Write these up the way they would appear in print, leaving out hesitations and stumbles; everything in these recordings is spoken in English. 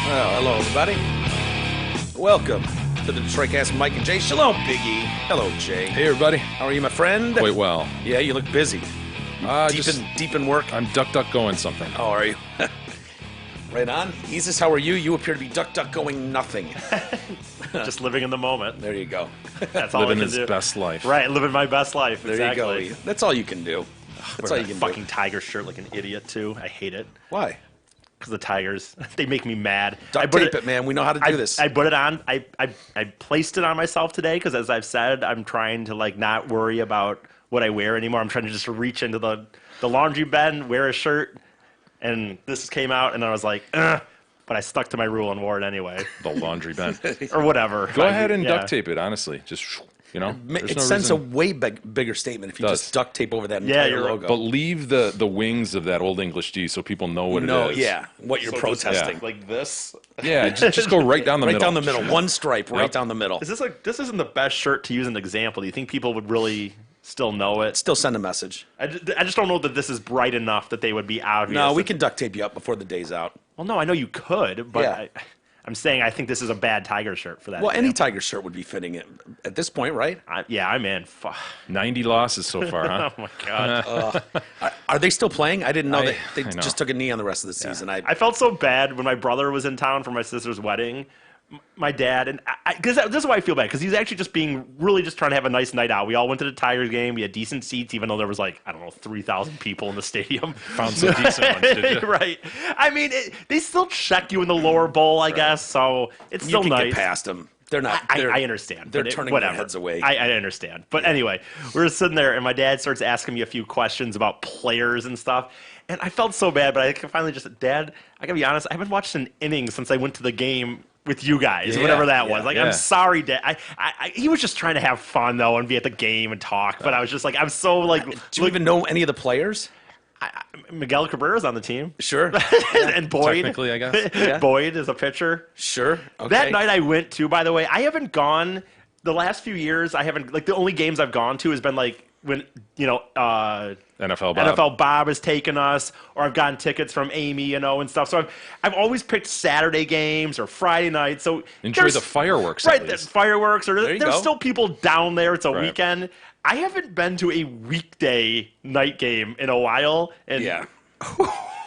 Well, hello, everybody. Welcome to the Detroitcast. Mike and Jay. Shalom, Biggie. Hello, Jay. Hey, everybody. How are you, my friend? Quite well. Yeah, you look busy. Deep in work. I'm duck going something. Oh, are you? Right on. Isis, how are you? You appear to be duck going nothing. Just living in the moment. There you go. That's all Living I can his do. best life. Right, living my best life. There Exactly. you go. That's all you can do. That's all you can fucking do. Tiger shirt like an idiot too. I hate it Why? because the Tigers they make me mad. Duct tape it, man. We know how to do this. I put it on. I placed it on myself today because, as I've said, I'm trying to like not worry about what I wear anymore. I'm trying to just reach into the laundry bin, wear a shirt, and this came out, and I was like, ugh. But I stuck to my rule and wore it anyway, The laundry bin. or whatever. Go ahead and duct tape it, honestly. Just, you know. there's It no sends a reason. way bigger statement if you Does. just duct tape over that Yeah, entire you're right. logo. But leave the wings of that old English D so people know what it is. Yeah, what you're So protesting. just, like this. Yeah, just go right down the Right middle. down the middle. One stripe right Yep. down the middle. Is this like this isn't the best shirt to use as an example? Do you think people would really still know it? Still send a message. I just don't know that this is bright enough that they would be obvious. No, we can duct tape you up before the day's out. Well, no, I know you could, but Yeah. I'm saying I think this is a bad Tiger shirt for that. Well, any example. Tiger shirt would be fitting it at this point, right? I'm in. 90 losses so far, huh? Oh my god. Are they still playing? I didn't know I that they know. just took a knee on the rest of the season. I felt so bad when my brother was in town for my sister's wedding. My dad, and because this is why I feel bad, because he's actually just really just trying to have a nice night out. We all went to the Tigers game. We had decent seats, even though there was 3,000 people in the stadium. Found some decent ones, did you? Right. I mean, they still check you in the lower bowl, I guess, so it's you still can nice. get past them. They're not. I understand. They're but turning whatever. their heads away. I understand. But anyway, we were sitting there, and my dad starts asking me a few questions about players and stuff. And I felt so bad, but I finally just said, Dad, I got to be honest, I haven't watched an inning since I went to the game with you guys, Yeah, whatever that yeah, was. Like, yeah. I'm sorry, Dad. He was just trying to have fun, though, and be at the game and talk. But I was just like, I'm so, like... Do you even know any of the players? Miguel Cabrera's on the team. Sure. And Boyd. Technically, I guess. Yeah. Boyd is a pitcher. Sure. Okay. That night I went to, by the way, I haven't gone the last few years. I haven't, like, the only games I've gone to has been like when, NFL Bob. NFL Bob has taken us, or I've gotten tickets from Amy, and stuff. So I've always picked Saturday games or Friday nights. So Enjoy there's- the fireworks. right? At There's least. fireworks, or you there's go. still people down there. It's a Right. weekend. I haven't been to a weekday night game in a while, and Yeah.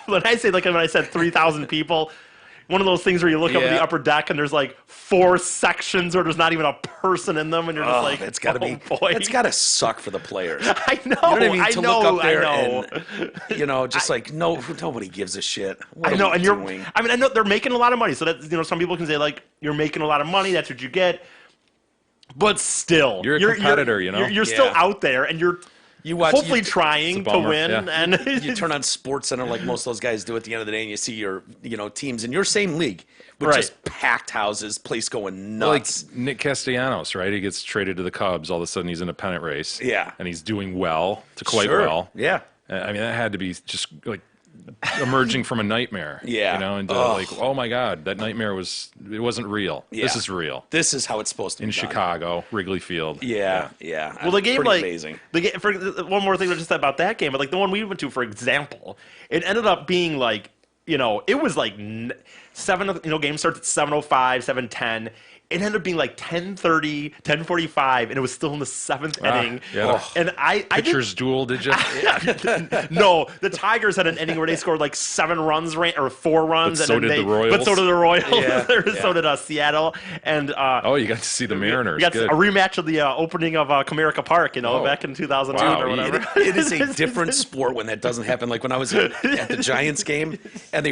when I said 3,000 people, one of those things where you look up at Yeah. the upper deck and there's like 4 sections where there's not even a person in them, and you're just like, It's got to be. boy, It's got to suck for the players. I know, You know what I mean? To know, look up there I know. and, just nobody gives a shit. What I are know, we and doing? I know they're making a lot of money, so that some people can say like you're making a lot of money, that's what you get, but still, You're a competitor, you know? You're still Yeah. out there, and you're You watch. hopefully you, trying It's a to bummer, win, yeah. and you turn on Sports Center like most of those guys do at the end of the day, and you see your teams in your same league with Right. just packed houses, place going Like nuts. Nick Castellanos, right? He gets traded to the Cubs. All of a sudden, he's in a pennant race. Yeah. And he's doing well, to quite Sure. well. Yeah. I mean, that had to be just like emerging from a nightmare. Yeah. And Ugh. like, oh my God, that nightmare wasn't real. Yeah. This is real. This is how it's supposed to In be done. Chicago, Wrigley Field. Yeah. Well, the game, Pretty like amazing. the game. For one more thing just about that game, but like the one we went to, for example, it ended up being like it was like 7. Game starts at 7:05, 7:10. It ended up being like 10:30, 10:45, and it was still in the 7th inning. yeah. And I Pitcher's duel, did you? no, the Tigers had an inning where they scored like 7 runs, or 4 runs, But so and then did the Royals. But so did the Royals. Yeah, So did Seattle, and Oh, you got to see the Mariners. we got Good. a rematch of the opening of Comerica Park, Oh. back in 2002 Wow, or whatever. It is a different sport when that doesn't happen. Like when I was at the Giants game, and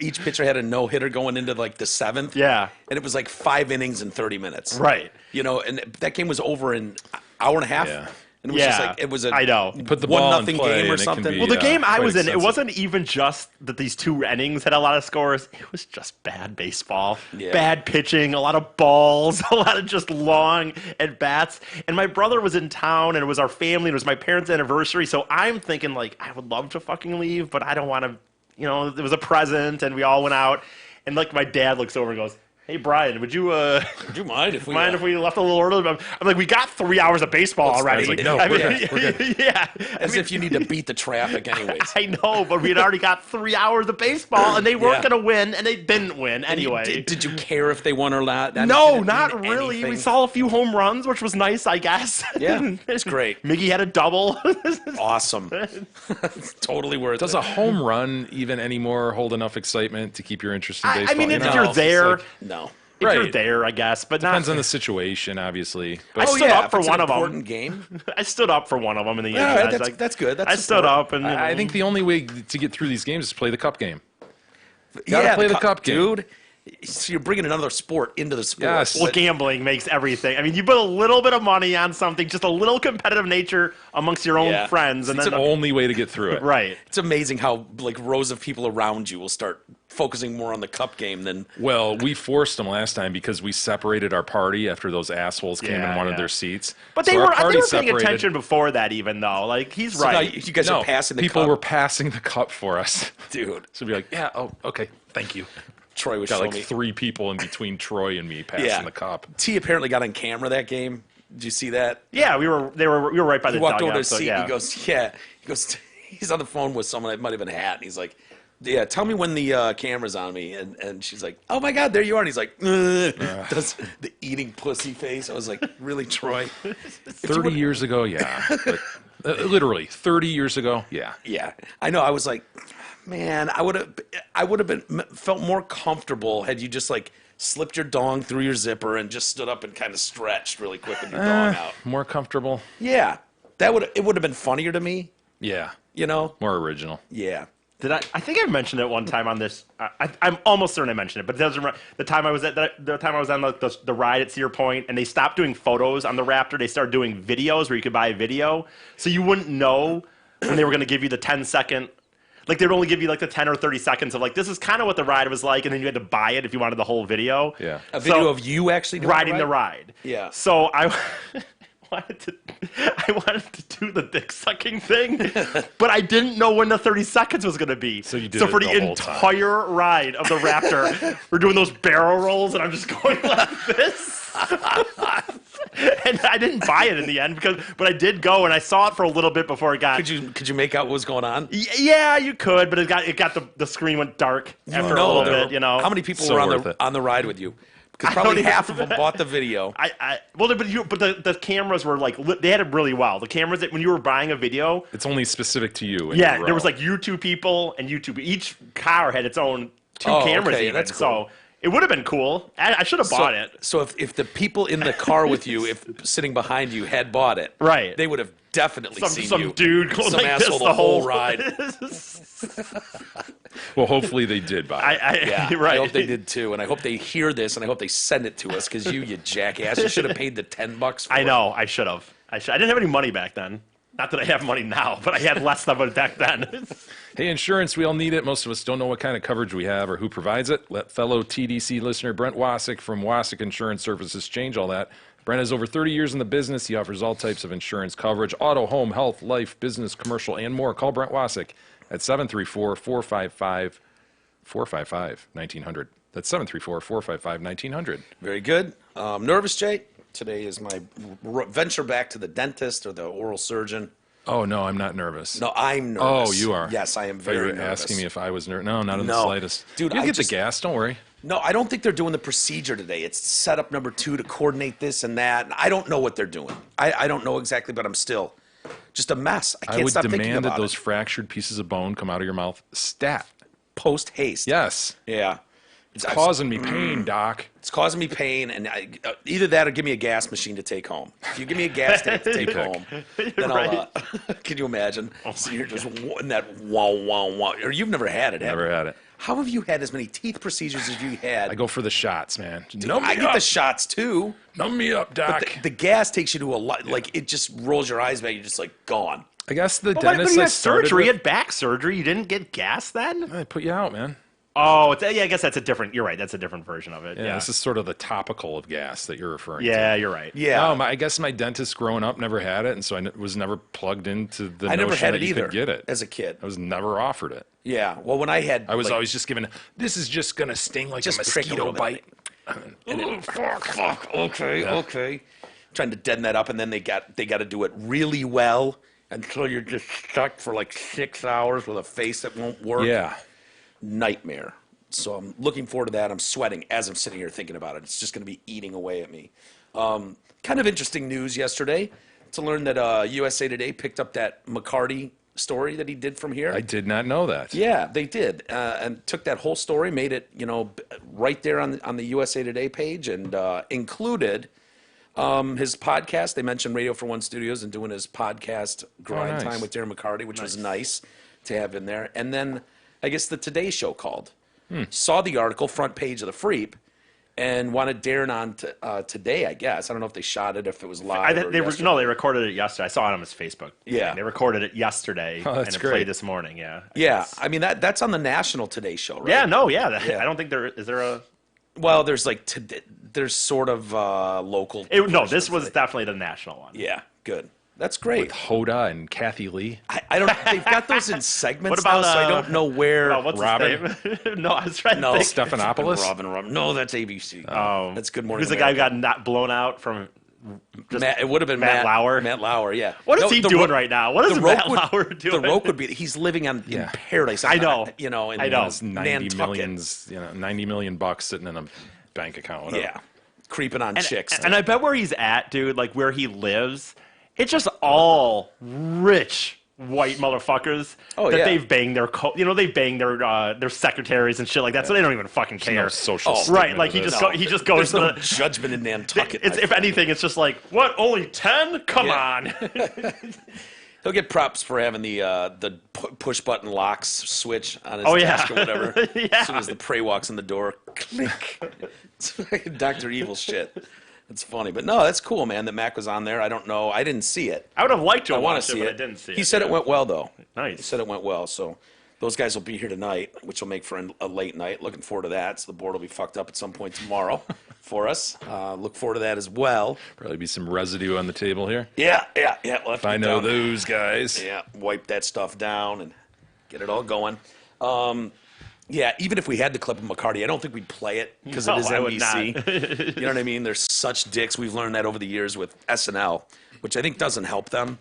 each pitcher had a no hitter going into like the 7th. Yeah. and it was like 5 innings in 30 minutes. Right. And that game was over in an hour and a half. Yeah. And it was just like it was a I know. Put the ball in 1-0 play game or and it can something. be, Well, the game I quite was in, it extensive. wasn't even just that these 2 innings had a lot of scores. It was just bad baseball, Yeah. bad pitching, a lot of balls, a lot of just long at bats. And my brother was in town, and it was our family, and it was my parents' anniversary. So I'm thinking, like, I would love to fucking leave, but I don't want to. It was a present, and we all went out. And like my dad looks over and goes, Hey, Brian, would you Would you mind if we mind if we left a little early? I'm like, we got 3 hours of baseball already. like, no, I mean, we're good. yeah. as if you need to beat the traffic anyways. I know, but we had already got 3 hours of baseball, and they weren't Yeah. going to win, and they didn't win anyway. Did you care if they won or not? No, Did it not mean really. We anything? saw a few home runs, which was nice, I guess. Yeah, it's great. Miggy had a double. Awesome. Totally worth Does it. a home run even anymore hold enough excitement to keep your interest in I baseball? mean, You if know, you're it's there, like- No. if you're Right. there, I guess, but depends not. on the situation, obviously. I But stood up if for it's one an of them. important game. I stood up for one of them in the end. Yeah, I was that's good. That's I stood support. up, and I think the only way to get through these games is to play the cup game. Yeah, play the cup game. dude. So you're bringing another sport into the sport. Yes. well, gambling makes everything. I mean, you put a little bit of money on something, just a little competitive nature amongst your own Yeah. friends, and It's then the only way to get through it. right. It's amazing how like rows of people around you will start focusing more on the cup game than Well, we forced them last time because we separated our party after those assholes came Yeah, and wanted yeah. their seats. But So they our were. They party were paying separated. attention before that, even though. Like he's So now right. you guys No, are passing the people cup. were passing the cup for us. Dude, So be like, yeah, oh, okay, thank you. Troy was Got showing like me. 3 people in between Troy and me passing the cup. T apparently got on camera that game. Did you see that? Yeah, we were right by the He walked dugout. over to his so, seat. yeah. He goes, he's on the phone with someone that might have been Hat, and he's like, yeah, tell me when the camera's on me. And she's like, oh my God, there you are. And he's like, does the eating pussy face. I was like, really, Troy? 30 years ago, yeah. But, literally, 30 years ago, yeah. Yeah, I know. I was like, man, I would have felt more comfortable had you just like slipped your dong through your zipper and just stood up and kind of stretched really quick with your dong out. More comfortable. Yeah, it would have been funnier to me, Yeah. you know? More original. Yeah. Did I think I mentioned it one time on this. I'm almost certain I mentioned it, but it doesn't. The time I was on the ride at Cedar Point, and they stopped doing photos on the Raptor. They started doing videos where you could buy a video, so you wouldn't know when they were going to give you the 10-second. Like they'd only give you like the 10 or 30 seconds of like this is kind of what the ride was like, and then you had to buy it if you wanted the whole video. Yeah. A video So- of you actually doing riding the ride. Yeah. So I wanted to do the dick sucking thing, but I didn't know when the 30 seconds was going to be. So you did So it for the the whole time. entire ride of the Raptor, we're doing those barrel rolls, and I'm just going like this. And I didn't buy it in the end but I did go and I saw it for a little bit before it got. Could you make out what was going on? Yeah, you could, but it got the screen went dark after a No, little there were- bit. You know how many people So were worth it. on the ride with you? Because I don't probably even half of them bought the video. but the cameras were like they had it really well. The cameras that when you were buying a video, It's only specific to you. in yeah, your there was row. like YouTube people and YouTube. Each car had its own 2 Oh, cameras. okay, Even. that's cool. So it would have been cool. I should have bought it. So if the people in the car with you, if sitting behind you, had bought it, Right. they would have definitely seen Some you. dude going Some like this asshole the whole ride. Well, hopefully they did buy it. Yeah, right. I hope they did too, and I hope they hear this, and I hope they send it to us because you jackass, you should have paid the $10 for I it. know. I should have. I didn't have any money back then. Not that I have money now, but I had less of it back then. Hey, insurance, we all need it. Most of us don't know what kind of coverage we have or who provides it. Let fellow TDC listener Brent Wasick from Wasick Insurance Services change all that. Brent has over 30 years in the business. He offers all types of insurance coverage, auto, home, health, life, business, commercial, and more. Call Brent Wasick at 734-455-1900. That's 734-455-1900. Very good. Nervous, Jay? Today is my venture back to the dentist or the oral surgeon. Oh, no, I'm not nervous. No, I'm nervous. Oh, you are? Yes, I am I thought you very were nervous. asking me if I was nervous. No, not in the No. slightest. Dude, You'll I get just- the gas. Don't worry. No, I don't think they're doing the procedure today. It's setup number 2 to coordinate this and that. And I don't know what they're doing. I don't know exactly, but I'm still just a mess. I I can't would stop thinking demand that about those it. fractured pieces of bone come out of your mouth stat. Post haste. Yes. Yeah. It's causing me pain, Doc. It's causing me pain, and either that or give me a gas machine to take home. If you give me a gas tank to take pick. home, then I'll. Can you imagine? So you're just in that wow, wow, wow. Or you've never had it, have Never you? had it. How have you had as many teeth procedures as you had? I go for the shots, man. I get the shots too. Numb me up, Doc. The gas takes you to a lot. Like it just rolls your eyes back. You're just like gone. I guess the But dentist you I had started surgery. You with, had back surgery. You didn't get gas then? I put you out, man. Oh, yeah. I guess that's a different. You're right. That's a different version of it. Yeah, Yeah. this is sort of the topical of gas that you're referring to. Yeah, you're right. Yeah. No, I guess my dentist growing up never had it, and so I was never plugged into the I notion never had that it you either could get it. as a kid. I was never offered it. Yeah. Well, when I had, I was like, always just given, this is just going to sting like just a prick a mosquito little bite. bit. Fuck. Okay. Trying to deaden that up, and then they got to do it really well until you're just stuck for like 6 hours with a face that won't work. Yeah. Nightmare. So I'm looking forward to that. I'm sweating as I'm sitting here thinking about it. It's just going to be eating away at me. Kind of interesting news yesterday to learn that USA Today picked up that McCarty story that he did from here. I did not know that. Yeah, they did, and took that whole story, made it right there on the USA Today page, and included his podcast. They mentioned Radio for One Studios and doing his podcast Grind nice. Time with Darren McCarty, which was nice to have in there. And then I guess the Today Show called, saw the article, front page of the Freep, and wanted Darren on today. I guess I don't know if they shot it, if it was live. They recorded it yesterday. I saw it on his Facebook. Yeah. They recorded it yesterday, Oh, that's and it great. played this morning. Yeah. Yeah, I mean that's on the national Today Show, right? Yeah. No. Yeah. I don't think there is there a. Well, there's there's sort of local. No, this was definitely the national one. Yeah, good. That's great. Hoda and Kathy Lee. I don't. They've got those in segments What about, now, so I don't know where. What's Robin? his name? No, I was trying to think. Stephanopoulos? Robin. No, that's ABC. Oh, That's Good Morning Who's the guy who America. got not blown out from? Matt, it would have been Matt Lauer? Matt Lauer, yeah. What is he The doing Ro- right now? What is the Matt Roke Lauer would, doing? The Roke would be. He's living in paradise. I know. In I know. It's 90 Nantucket. millions, $90 million sitting in a bank account. Whatever. Yeah, creeping on chicks. And I bet where he's at, dude, like where he lives, it's just all rich white motherfuckers Oh, that yeah. they've banged they bang their secretaries and shit like that, so they don't even fucking No care. social Oh, Right, statement like of he this. just goes There's no to the. judgment in Nantucket. It's, my if anything, it's just like, what? Only 10? Come Yeah. on. He'll get props for having the push button locks switch on his Oh, yeah. desk or whatever. Yeah. As soon as the prey walks in the door, click. It's like Dr. Evil shit. It's funny, but no, that's cool, man. That Mac was on there. I don't know. I didn't see it. I would have liked to I have want watched to see it, it. but I didn't see it. He said it yeah. went well, though. Nice. He said it went well. So those guys will be here tonight, which will make for a late night. Looking forward to that. So the board will be fucked up at some point tomorrow for us. Look forward to that as well. Probably be some residue on the table here. Yeah. We'll have to If I get know down there. those guys. Yeah, wipe that stuff down and get it all going. Yeah, even if we had the clip of McCarty, I don't think we'd play it because No, it is I would NBC. You know what I mean? They're such dicks. We've learned that over the years with SNL, which I think doesn't help them.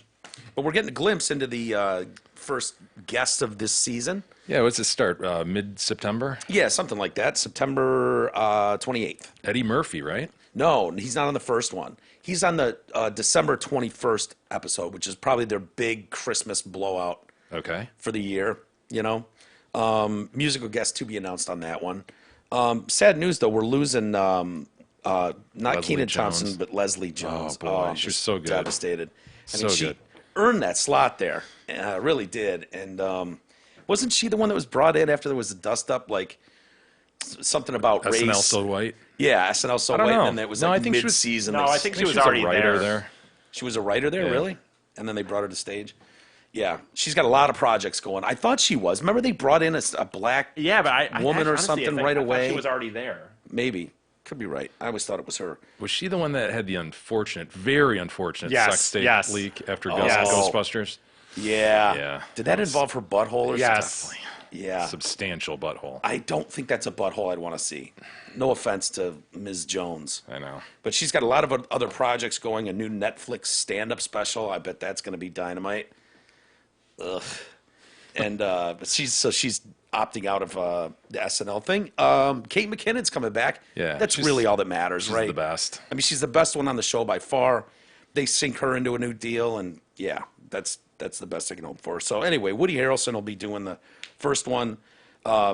But we're getting a glimpse into the first guest of this season. Yeah, what's it start? Mid-September? Yeah, something like that. September 28th. Eddie Murphy, right? No, he's not on the first one. He's on the December 21st episode, which is probably their big Christmas blowout Okay. for the year, musical guest to be announced on that one. Sad news though, we're losing not Kenan Thompson Jones. but Leslie Jones. boy, I'm she was just so good. devastated. I mean, So she good. earned that slot there, really did. And wasn't she the one that was brought in after there was a dust up, like something about race? SNL So White. Yeah, SNL So I don't White, know. and then it was No, like I think she was- mid-season. No, they- I think she was a already writer there. she was a writer there, Yeah. really? And then they brought her to stage. Yeah, she's got a lot of projects going. I thought she was. Remember they brought in a black Yeah, but I woman or honestly, something I right thought away? She was already there. Maybe. Could be right. I always thought it was her. Was she the one that had the very unfortunate Yes, sex tape yes. leak after Yes. Ghostbusters? Yeah. Yeah. Did that involve her butthole or Yes. something? Yeah. Substantial butthole. I don't think that's a butthole I'd want to see. No offense to Ms. Jones. I know. But she's got a lot of other projects going, a new Netflix stand-up special. I bet that's going to be dynamite. Ugh. And but she's opting out of the SNL thing. Kate McKinnon's coming back. Yeah, That's she's- really all that matters, She's right? the best. I mean, she's the best one on the show by far. They sink her into a new deal, and yeah, that's the best I can hope for. So anyway, Woody Harrelson will be doing the first one.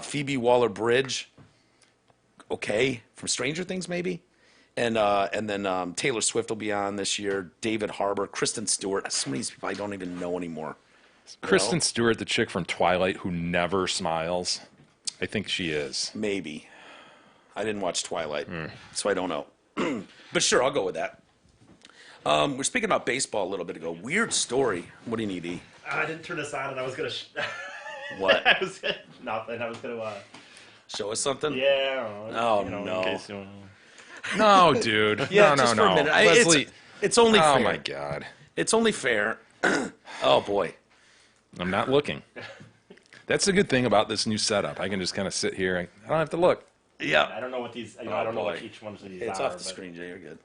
Phoebe Waller-Bridge, okay, from Stranger Things maybe, and then Taylor Swift will be on this year. David Harbour, Kristen Stewart. Some of these people I don't even know anymore. Kristen Stewart, the chick from Twilight who never smiles. I think she is. Maybe. I didn't watch Twilight, so I don't know. But sure, I'll go with that. We're speaking about baseball a little bit ago. Weird story. What do you need, E? I didn't turn this on, and I was gonna. What? I was nothing. I was gonna. Show us something? Yeah. Oh, in no. case you- No, dude. Yeah, no, just no, for no. a minute. Leslie. It's only Oh fair. my God. It's only fair. Oh boy. I'm not looking. That's the good thing about this new setup. I can just kind of sit here. I don't have to look. Yeah. I don't know what these. I Oh, don't know what boy. each one of these It's are. off the but- screen, Jay. You're good.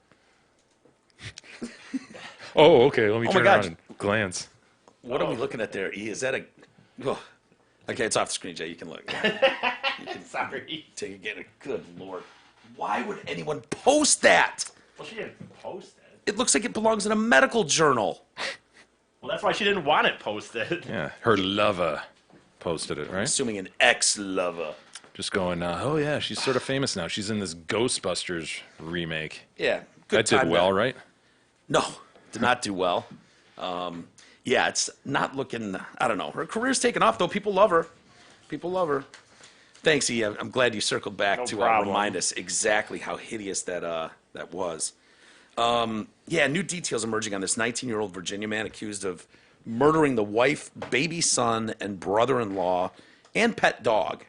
Oh, okay. Let me Oh my turn God. around and glance. What are we looking at there? E, is that a? Oh. Okay, it's off the screen, Jay. You can look. Sorry. Take it again. Good lord. Why would anyone post that? Well, she didn't post it. It looks like it belongs in a medical journal. Well, that's why she didn't want it posted. Yeah, her lover posted it, right? Assuming an ex-lover. Just going, oh yeah, she's sort of famous now. She's in this Ghostbusters remake. Yeah. Good That did time well, to- right? No, did not do well. Yeah, it's not looking. I don't know. Her career's taken off though. People love her. People love her. Thanks, E. I'm glad you circled back No to problem. remind us exactly how hideous that was. Yeah, new details emerging on this 19-year-old Virginia man accused of murdering the wife, baby son, and brother-in-law and pet dog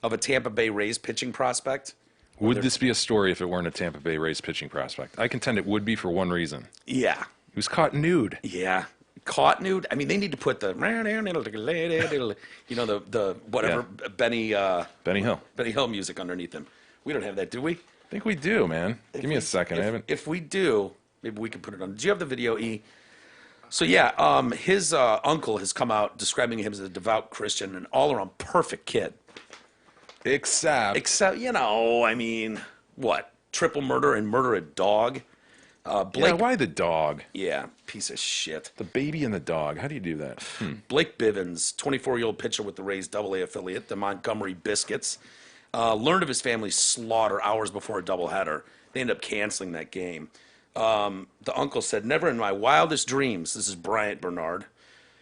of a Tampa Bay Rays pitching prospect. Would this be a story if it weren't a Tampa Bay Rays pitching prospect? I contend it would be for one reason. Yeah, He was caught nude. yeah. Caught nude. I mean, they need to put the, the whatever Benny Hill. Hill music underneath him. We don't have that, do we? I think we do, man. Give me a second. I haven't. If we do, maybe we can put it on. Do you have the video, E? So yeah, his uncle has come out describing him as a devout Christian and all-around perfect kid. Except Except, I mean, what? Triple murder and murder a dog. yeah, Blake, why the dog? yeah, piece of shit. The baby and the dog. How do you do that? Blake Bivens, 24-year-old pitcher with the Rays AA affiliate, the Montgomery Biscuits, learned of his family's slaughter hours before a doubleheader. They ended up canceling that game. The uncle said, "Never in my wildest dreams," this is Bryant Bernard,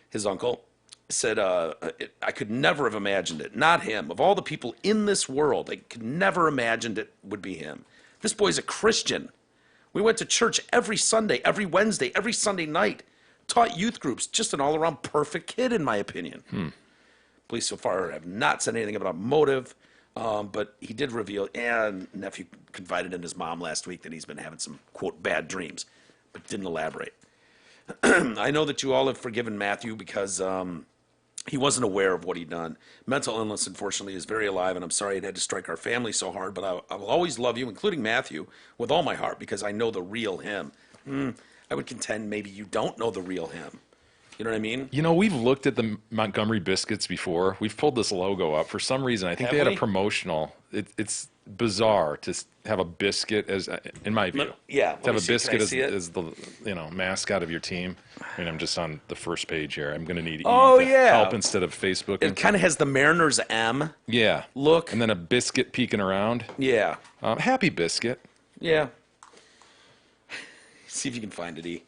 his uncle, said, "I could never have imagined it. Not him. Of all the people in this world, I could never imagined it would be him. This boy's a Christian. We went to church every Sunday, every Wednesday, every Sunday night. Taught youth groups. Just an all-around perfect kid, in my opinion." Police so far have not said anything about motive, but he did reveal, and nephew confided in his mom last week that he's been having some, quote, bad dreams, but didn't elaborate. I know that you all have forgiven Matthew because he wasn't aware of what he'd done. Mental illness, unfortunately, is very alive, and I'm sorry it had to strike our family so hard, but I will always love you, including Matthew, with all my heart because I know the real him. I would contend maybe you don't know the real him. You know what I mean? You know, we've looked at the Montgomery Biscuits before. We've pulled this logo up for some reason. I think Have they had we? a promotional. It's bizarre to have a biscuit as, in my view. Yeah, To have let me a see. Can biscuit I see it? as the mascot of your team. I mean, I'm just on the first page here. I'm going to need Oh, E to yeah. help instead of Facebook. It kind of has the Mariners M Yeah. look. And then a biscuit peeking around. Yeah. Happy biscuit. Yeah. See if you can find it, E.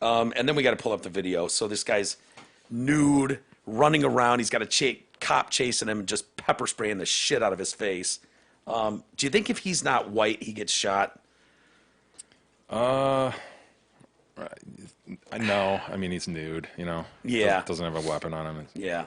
And then we got to pull up the video. So this guy's nude, running around. He's got a cop chasing him, just pepper spraying the shit out of his face. Do you think if he's not white, he gets shot? No, I mean, he's nude, Yeah. Doesn't have a weapon on him. Yeah.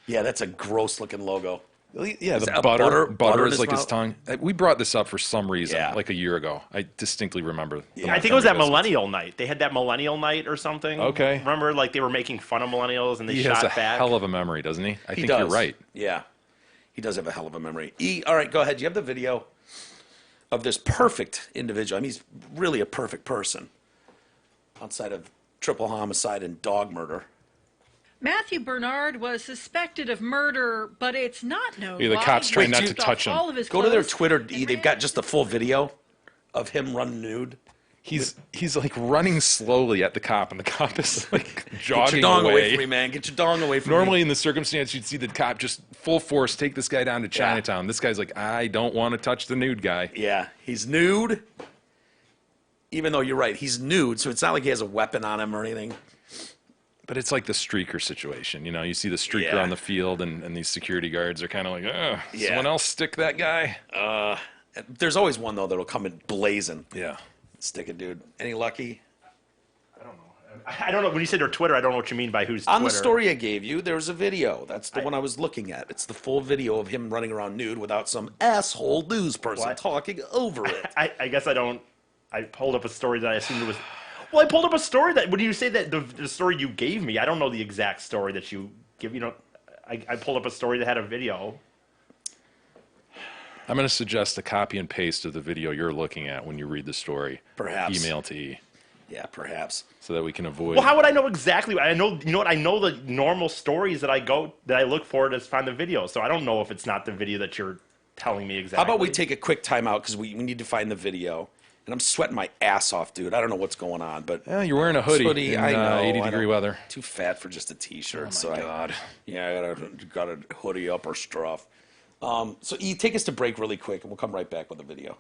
Yeah, that's a gross looking logo. Yeah, Is the that butter butter in is his like his mouth? tongue. We brought this up for some reason, Yeah. like a year ago. I distinctly remember. the I think it was that Montgomery millennial night. They had that millennial night or something. Okay. Remember, like they were making fun of millennials and they Biscuits. He shot has a back. hell of a memory, doesn't he? I He think does. you're right. Yeah. He does have a hell of a memory. E, all right, go ahead. Do you have the video of this perfect individual? I mean, he's really a perfect person outside of triple homicide and dog murder. Matthew Bernard was suspected of murder, but it's not known. Yeah, the why. cops trying He not to took off touch him. all of his Go to their clothes Twitter, and E. They've ran. got just the full video of him running nude. He's like running slowly at the cop, and the cop is like Get jogging your dong away away. from me, man. Get your dong away from Normally, me. in the circumstance, you'd see the cop just full force take this guy down to Chinatown. This guy's like, I don't want to touch the nude guy. Yeah, he's nude. Even though you're right, he's nude, so it's not like he has a weapon on him or anything. But it's like the streaker situation. You see the streaker Yeah. on the field, and these security guards are kind of like, Yeah. someone else stick that guy. There's always one, though, that'll come in blazing. Yeah. Stick it, dude. Any lucky? I don't know. When you said their Twitter, I don't know what you mean by who's On the Twitter. story I gave you, there's a video. That's the one I was looking at. It's the full video of him running around nude without some asshole news person What? talking over it. I guess I don't. I pulled up a story that I assumed it was. Well, I pulled up a story that. When you say that the story you gave me, I don't know the exact story that you give. I pulled up a story that had a video. I'm going to suggest a copy and paste of the video you're looking at when you read the story. Perhaps. Email to E Yeah, perhaps. so that we can avoid. Well, how would I know exactly? I know, you know what? I know the normal stories that I look for to find the video. So I don't know if it's not the video that you're telling me exactly. How about we take a quick timeout because we need to find the video. And I'm sweating my ass off, dude. I don't know what's going on, but Yeah, you're wearing a hoodie, in I know, 80-degree weather. Too fat for just a t-shirt. Oh, my God. I gotta hoodie up or stuff. So E, take us to break really quick, and we'll come right back with the video.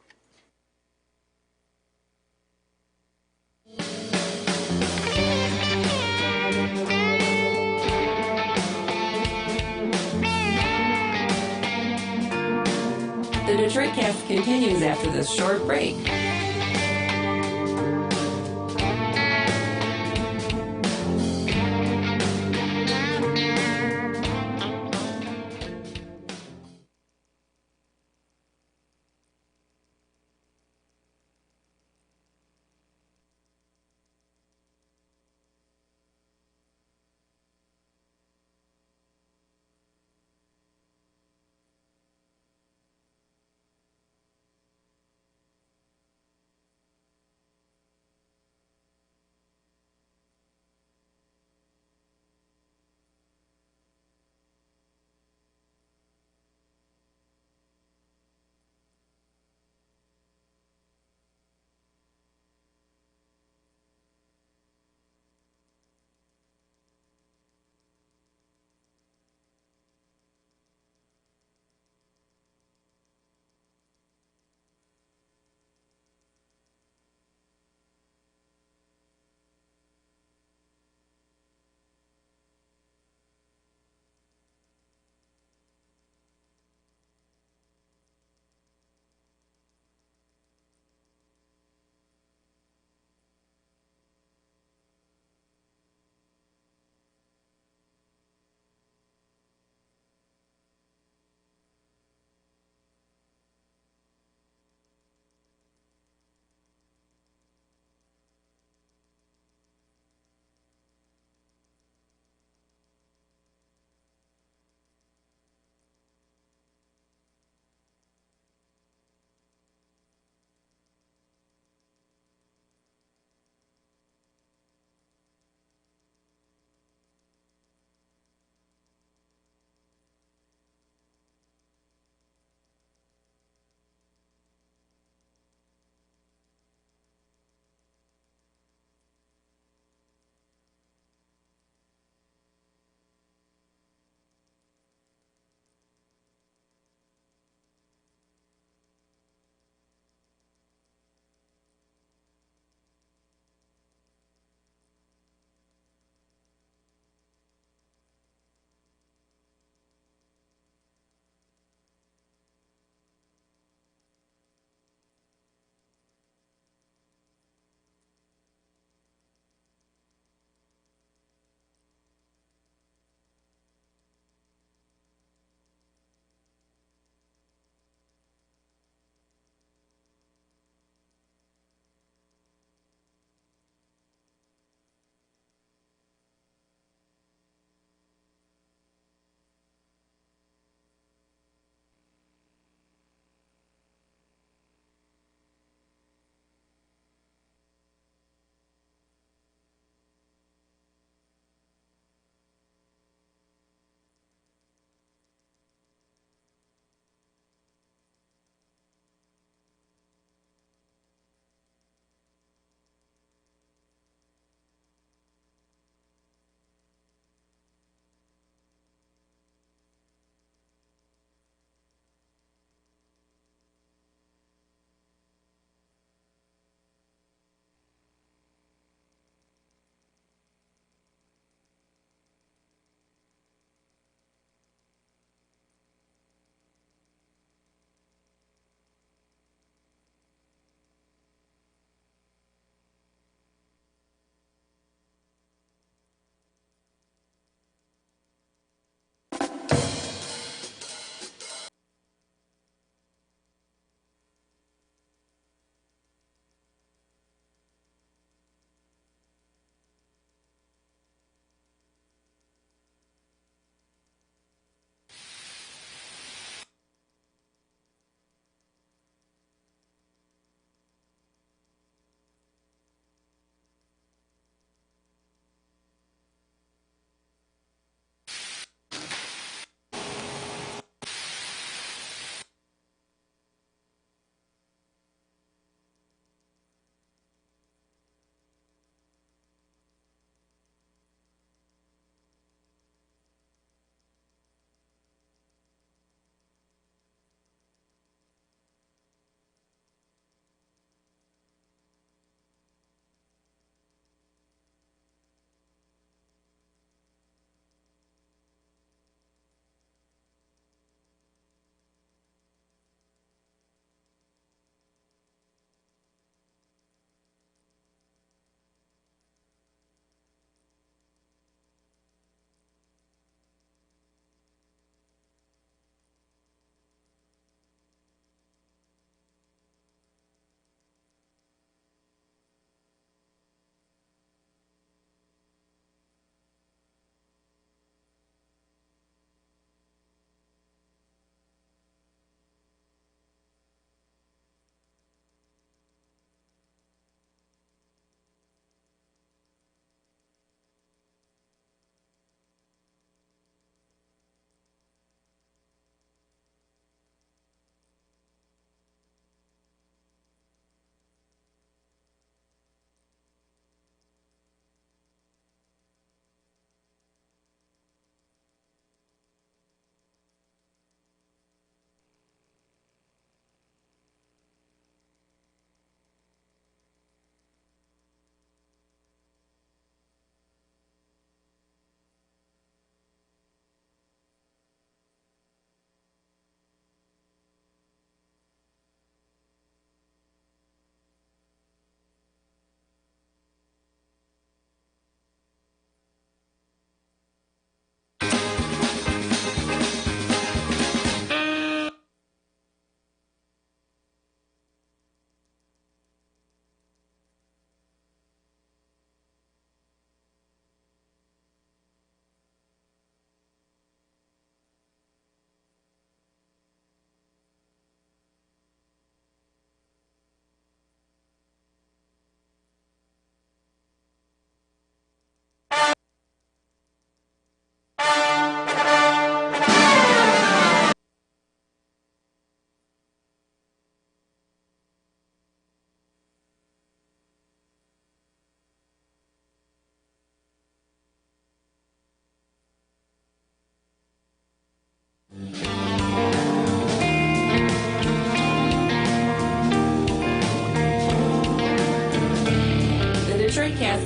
The Detroit Cast continues after this short break.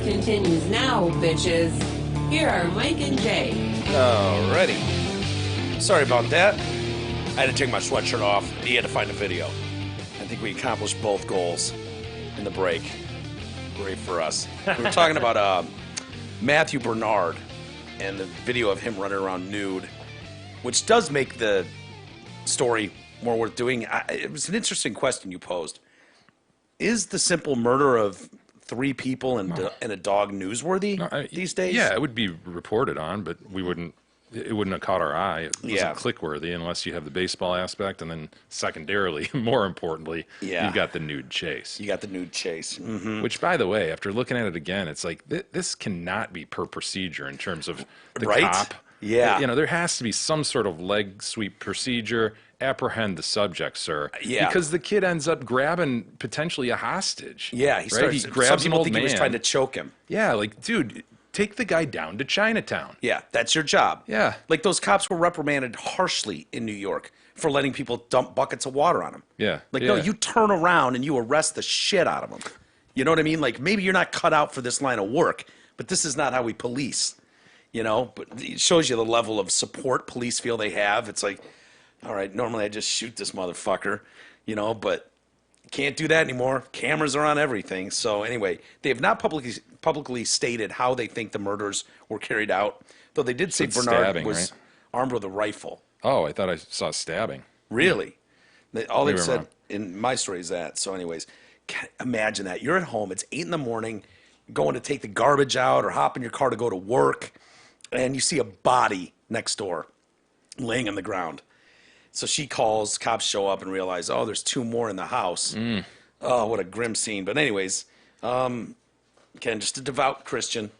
continues now, bitches. Here are Mike and Jay. Alrighty. Sorry about that. I had to take my sweatshirt off. He had to find a video. I think we accomplished both goals in the break. Great for us. We were talking about Matthew Bernard and the video of him running around nude, which does make the story more worth doing. It was an interesting question you posed. Is the simple murder of 3 people and a dog newsworthy these days? Yeah, it would be reported on, but it wouldn't have caught our eye. It wasn't Yeah. click-worthy unless you have the baseball aspect, and then secondarily, more importantly, Yeah. you've got the nude chase. You got the nude chase. Mm-hmm. Which, by the way, after looking at it again, it's like this cannot be per procedure in terms of the Right? cop. Yeah. You know, there has to be some sort of leg sweep procedure. Apprehend the subject, sir. Yeah. Because the kid ends up grabbing potentially a hostage. Yeah, he right? starts. He grabs some an people old think man. he was trying to choke him. Yeah, like, dude, take the guy down to Chinatown. Yeah, that's your job. Yeah. Like those cops were reprimanded harshly in New York for letting people dump buckets of water on them. Yeah, Like, no, yeah. you turn around and you arrest the shit out of them. You know what I mean? Like, maybe you're not cut out for this line of work, but this is not how we police. You know, but it shows you the level of support police feel they have. It's like, all right, normally I just shoot this motherfucker, you know, but can't do that anymore. Cameras are on everything. So anyway, they have not publicly stated how they think the murders were carried out, though they did say It's Bernard stabbing, was right? armed with a rifle. Oh, I thought I saw stabbing. Really? All Maybe they've I'm said wrong. in my story is that. So anyways, imagine that. You're at home. It's 8 a.m, going to take the garbage out or hop in your car to go to work, and you see a body next door laying on the ground. So she calls, cops show up and realize, oh, there's 2 more in the house. Oh, what a grim scene. But anyways, Ken, just a devout Christian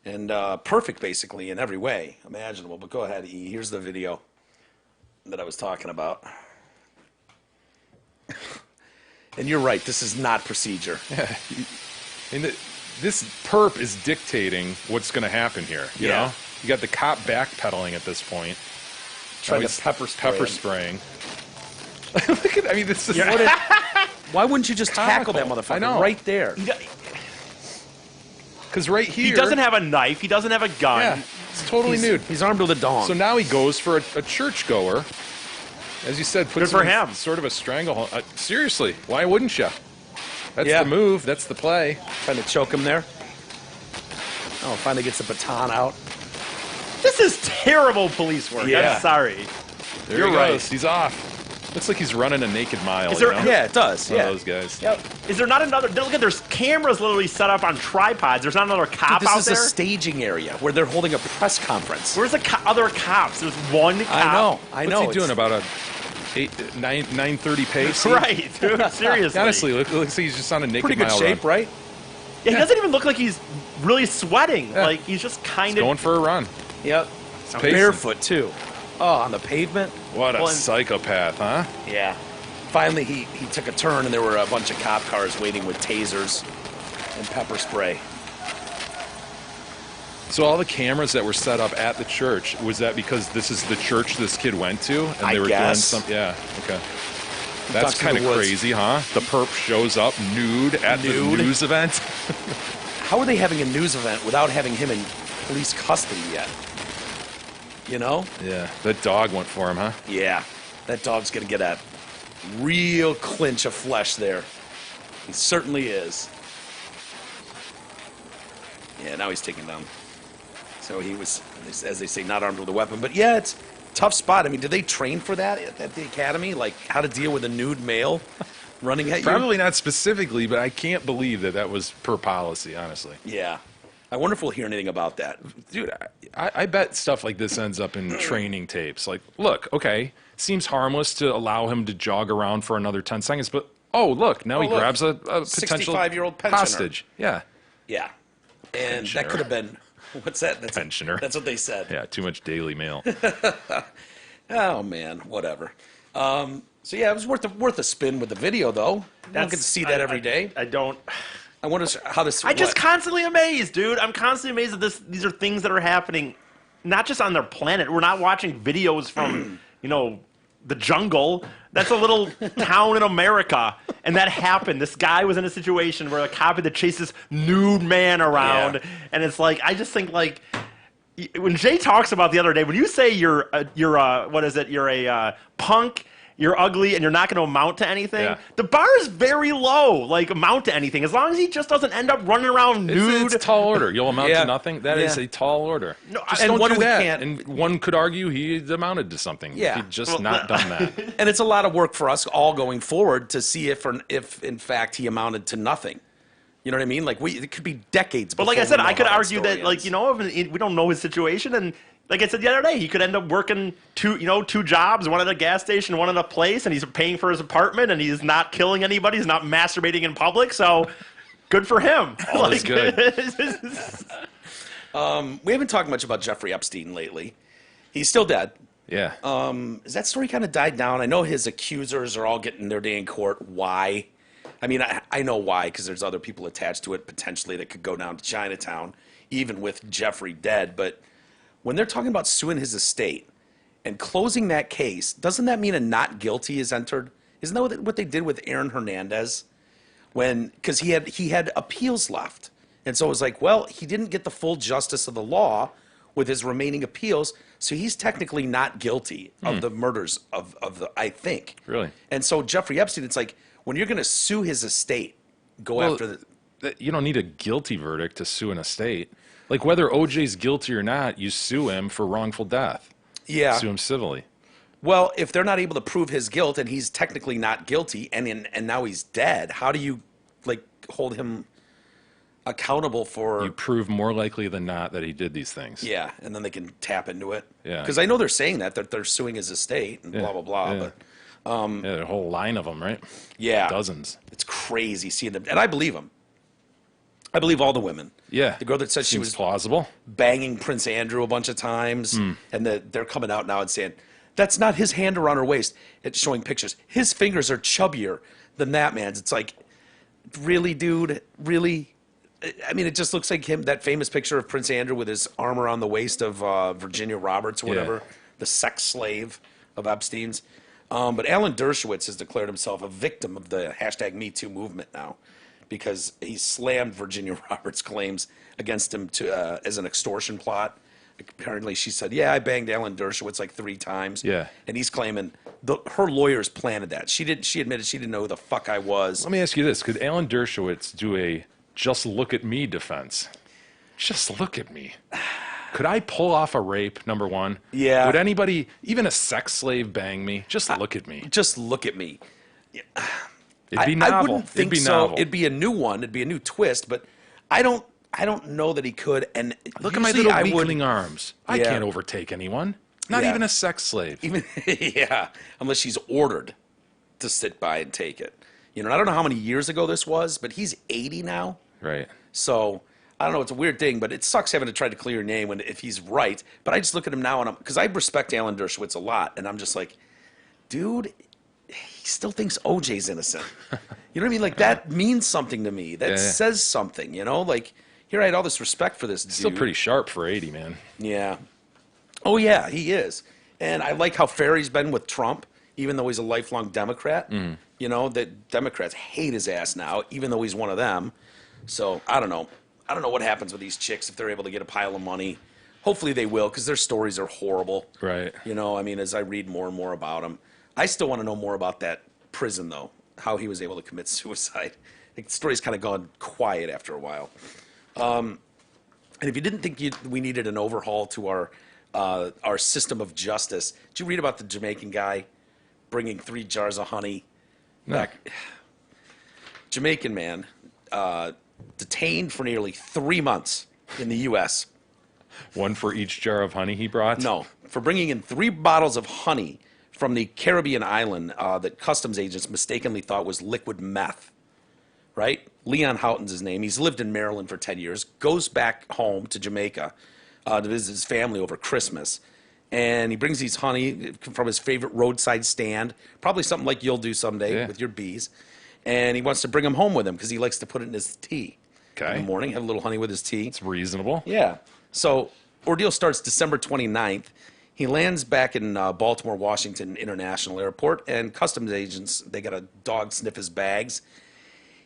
and perfect basically in every way imaginable. But go ahead, E. Here's the video that I was talking about. And you're right, this is not procedure. And this perp is dictating what's going to happen here. You Yeah. know, you got the cop backpedaling at this point. Trying Now to he's pepper spray him. spraying. Look at, I mean, this is Why wouldn't you just tackle that Comical. motherfucker I know. right there? because right here He doesn't have a knife. He doesn't have a gun. Yeah, it's totally nude. He's armed with a dong. So now he goes for a churchgoer. As you said, puts Good for in him. sort of a stranglehold. Seriously, why wouldn't you? That's Yeah. the move. That's the play. Trying to choke him there. Oh, finally gets the baton out. This is terrible police work. Yeah. I'm sorry. There You're he right. goes. He's off. Looks like he's running a naked mile. Is there- you know? Yeah, it does. One Yeah. of those guys. Yep. Is there not another? Look at there's cameras literally set up on tripods. There's not another cop This out is there. a staging area where they're holding a press conference. Where's the other cops? There's one cop. I know. I know. What's he doing? It's- About a 9:30 pace? Right, dude. Seriously. Honestly, looks like he's just on a naked Pretty good mile shape, run. right? Yeah, he doesn't even look like he's really sweating. Yeah. Like he's just kind He's of. going for a run. Yep. pacing. Barefoot too. Oh, on the pavement. What a Well, and- psychopath, huh? Yeah. Finally, he took a turn, and there were a bunch of cop cars waiting with tasers and pepper spray. So all the cameras that were set up at the church, was that because this is the church this kid went to, and I they were guess. doing some? Yeah. Okay. Ducks That's in kind the of woods. crazy, huh? The perp shows up nude at Nude? the news event. How are they having a news event without having him in police custody yet? You know? Yeah. That dog went for him, huh? Yeah. That dog's gonna get a real clinch of flesh there. He certainly is. Yeah, now he's taken down. So he was, as they say, not armed with a weapon. But yeah, it's a tough spot. I mean, did they train for that at the academy? Like how to deal with a nude male running at you? Probably not specifically, but I can't believe that was per policy, honestly. Yeah. I wonder if we'll hear anything about that. Dude, I bet stuff like this ends up in training tapes. Like, look, okay, seems harmless to allow him to jog around for another 10 seconds, but oh, look, now he look, grabs a potential 65-year-old pensioner. hostage. Yeah. Yeah. And Pensioner. that could have been, what's that? That's Pensioner. That's what they said. Yeah, too much Daily Mail. Oh, man, whatever. So, yeah, it was worth a spin with the video, though. I don't get to see that every day. I don't. I wonder how this. I just what? constantly amazed, dude. I'm constantly amazed that these are things that are happening, not just on their planet. We're not watching videos from, the jungle. That's a little town in America. And that happened. This guy was in a situation where a cop had to chase this nude man around. Yeah. And it's like, I just think like, when Jay talks about the other day, when you say you're a punk, you're ugly, and you're not going to amount to anything, Yeah. the bar is very low, like amount to anything. As long as he just doesn't end up running around nude. It's a tall order. You'll amount Yeah. to nothing. That is Yeah. a tall order. No, Just and don't one do we that. can't- And one could argue he amounted to something. Yeah. He'd just not done that. And it's a lot of work for us all going forward to see if in fact he amounted to nothing. You know what I mean? Like it could be decades. But like I said, I could argue story that, like, ends. you know, we don't know his situation, and like I said the other day, he could end up working two jobs, one at a gas station, one at a place, and he's paying for his apartment, and he's not killing anybody, he's not masturbating in public, so good for him. All is good. We haven't talked much about Jeffrey Epstein lately. He's still dead. Yeah. Has that story kind of died down? I know his accusers are all getting their day in court. Why? I mean, I know why, because there's other people attached to it potentially that could go down to Chinatown, even with Jeffrey dead. But when they're talking about suing his estate and closing that case, doesn't that mean a not guilty is entered? Isn't that what they did with Aaron Hernandez? Because he had appeals left. And so it was like, well, he didn't get the full justice of the law with his remaining appeals, so he's technically not guilty of the murders of the, I think. Really? And so Jeffrey Epstein, it's like, when you're going to sue his estate, go after the... You don't need a guilty verdict to sue an estate. Like whether OJ's guilty or not, you sue him for wrongful death. Yeah. Sue him civilly. Well, if they're not able to prove his guilt and he's technically not guilty and now he's dead, how do you like hold him accountable for... You prove more likely than not that he did these things. Yeah, and then they can tap into it. Yeah. Because I know they're saying that they're suing his estate and blah, blah, blah. Yeah. But Yeah, a whole line of them, right? yeah. Dozens. It's crazy seeing them. And I believe them. I believe all the women. Yeah. The girl that said she Seems was plausible. banging Prince Andrew a bunch of times, Hmm. and they're coming out now and saying, that's not his hand around her waist. It's showing pictures. His fingers are chubbier than that man's. It's like, really, dude? Really? I mean, it just looks like him, that famous picture of Prince Andrew with his arm around the waist of Virginia Roberts or whatever, the sex slave of Epstein's. But Alan Dershowitz has declared himself a victim of the hashtag #MeToo movement now because he slammed Virginia Roberts' claims against him as an extortion plot. Apparently, she said, yeah, I banged Alan Dershowitz like 3 times. Yeah. And he's claiming her lawyers planted that. She admitted she didn't know who the fuck I was. Let me ask you this. Could Alan Dershowitz do a just look at me defense? Just look at me. Could I pull off a rape, number one? Yeah. Would anybody, even a sex slave, bang me? Just look at me. Just look at me. It'd be I novel. wouldn't think It'd be so. novel. It'd be a new one. It'd be a new twist, but I don't know that he could. And Look at my usually little I weakling arms. I Yeah. can't overtake anyone. Not Yeah. even a sex slave. Even yeah, unless she's ordered to sit by and take it. You know, I don't know how many years ago this was, but he's 80 now. Right. So I don't know. It's a weird thing, but it sucks having to try to clear your name if he's right. But I just look at him now, and because I respect Alan Dershowitz a lot, and I'm just like, dude, he still thinks OJ's innocent. You know what I mean? Like that means something to me. That Yeah. says something. You know, like here I had all this respect for this dude. Still pretty sharp for 80, man. Yeah. Oh yeah, he is. And I like how fair he's been with Trump, even though he's a lifelong Democrat. You know, that Democrats hate his ass now, even though he's one of them. So I don't know. I don't know what happens with these chicks if they're able to get a pile of money. Hopefully they will, because their stories are horrible. Right. You know, I mean, as I read more and more about them, I still want to know more about that prison, though, how he was able to commit suicide. The story's kind of gone quiet after a while. And if you didn't think we needed an overhaul to our system of justice, did you read about the Jamaican guy bringing 3 jars of honey back? Jamaican man detained for nearly 3 months in the U.S. One for each jar of honey he brought? No, for bringing in 3 bottles of honey from the Caribbean island that customs agents mistakenly thought was liquid meth. Right? Leon Houghton's his name. He's lived in Maryland for 10 years, goes back home to Jamaica to visit his family over Christmas. And he brings these honey from his favorite roadside stand, probably something like you'll do someday with your bees. And he wants to bring them home with him because he likes to put it in his tea in the morning, have a little honey with his tea. It's reasonable. Yeah. So ordeal starts December 29th. He lands back in Baltimore Washington International Airport, and customs agents, they got a dog sniff his bags.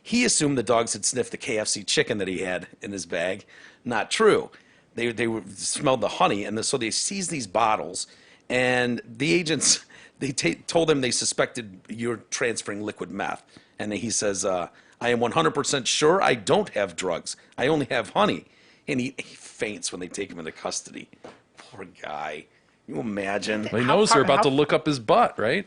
He assumed the dogs had sniffed the KFC chicken that he had in his bag. Not true. They smelled the honey, and so they seized these bottles, and the agents, they told him they suspected you're transferring liquid meth. And he says, I am 100% sure I don't have drugs. I only have honey. And he faints when they take him into custody. Poor guy. Can you imagine? Well, he knows they're about to look up his butt, right?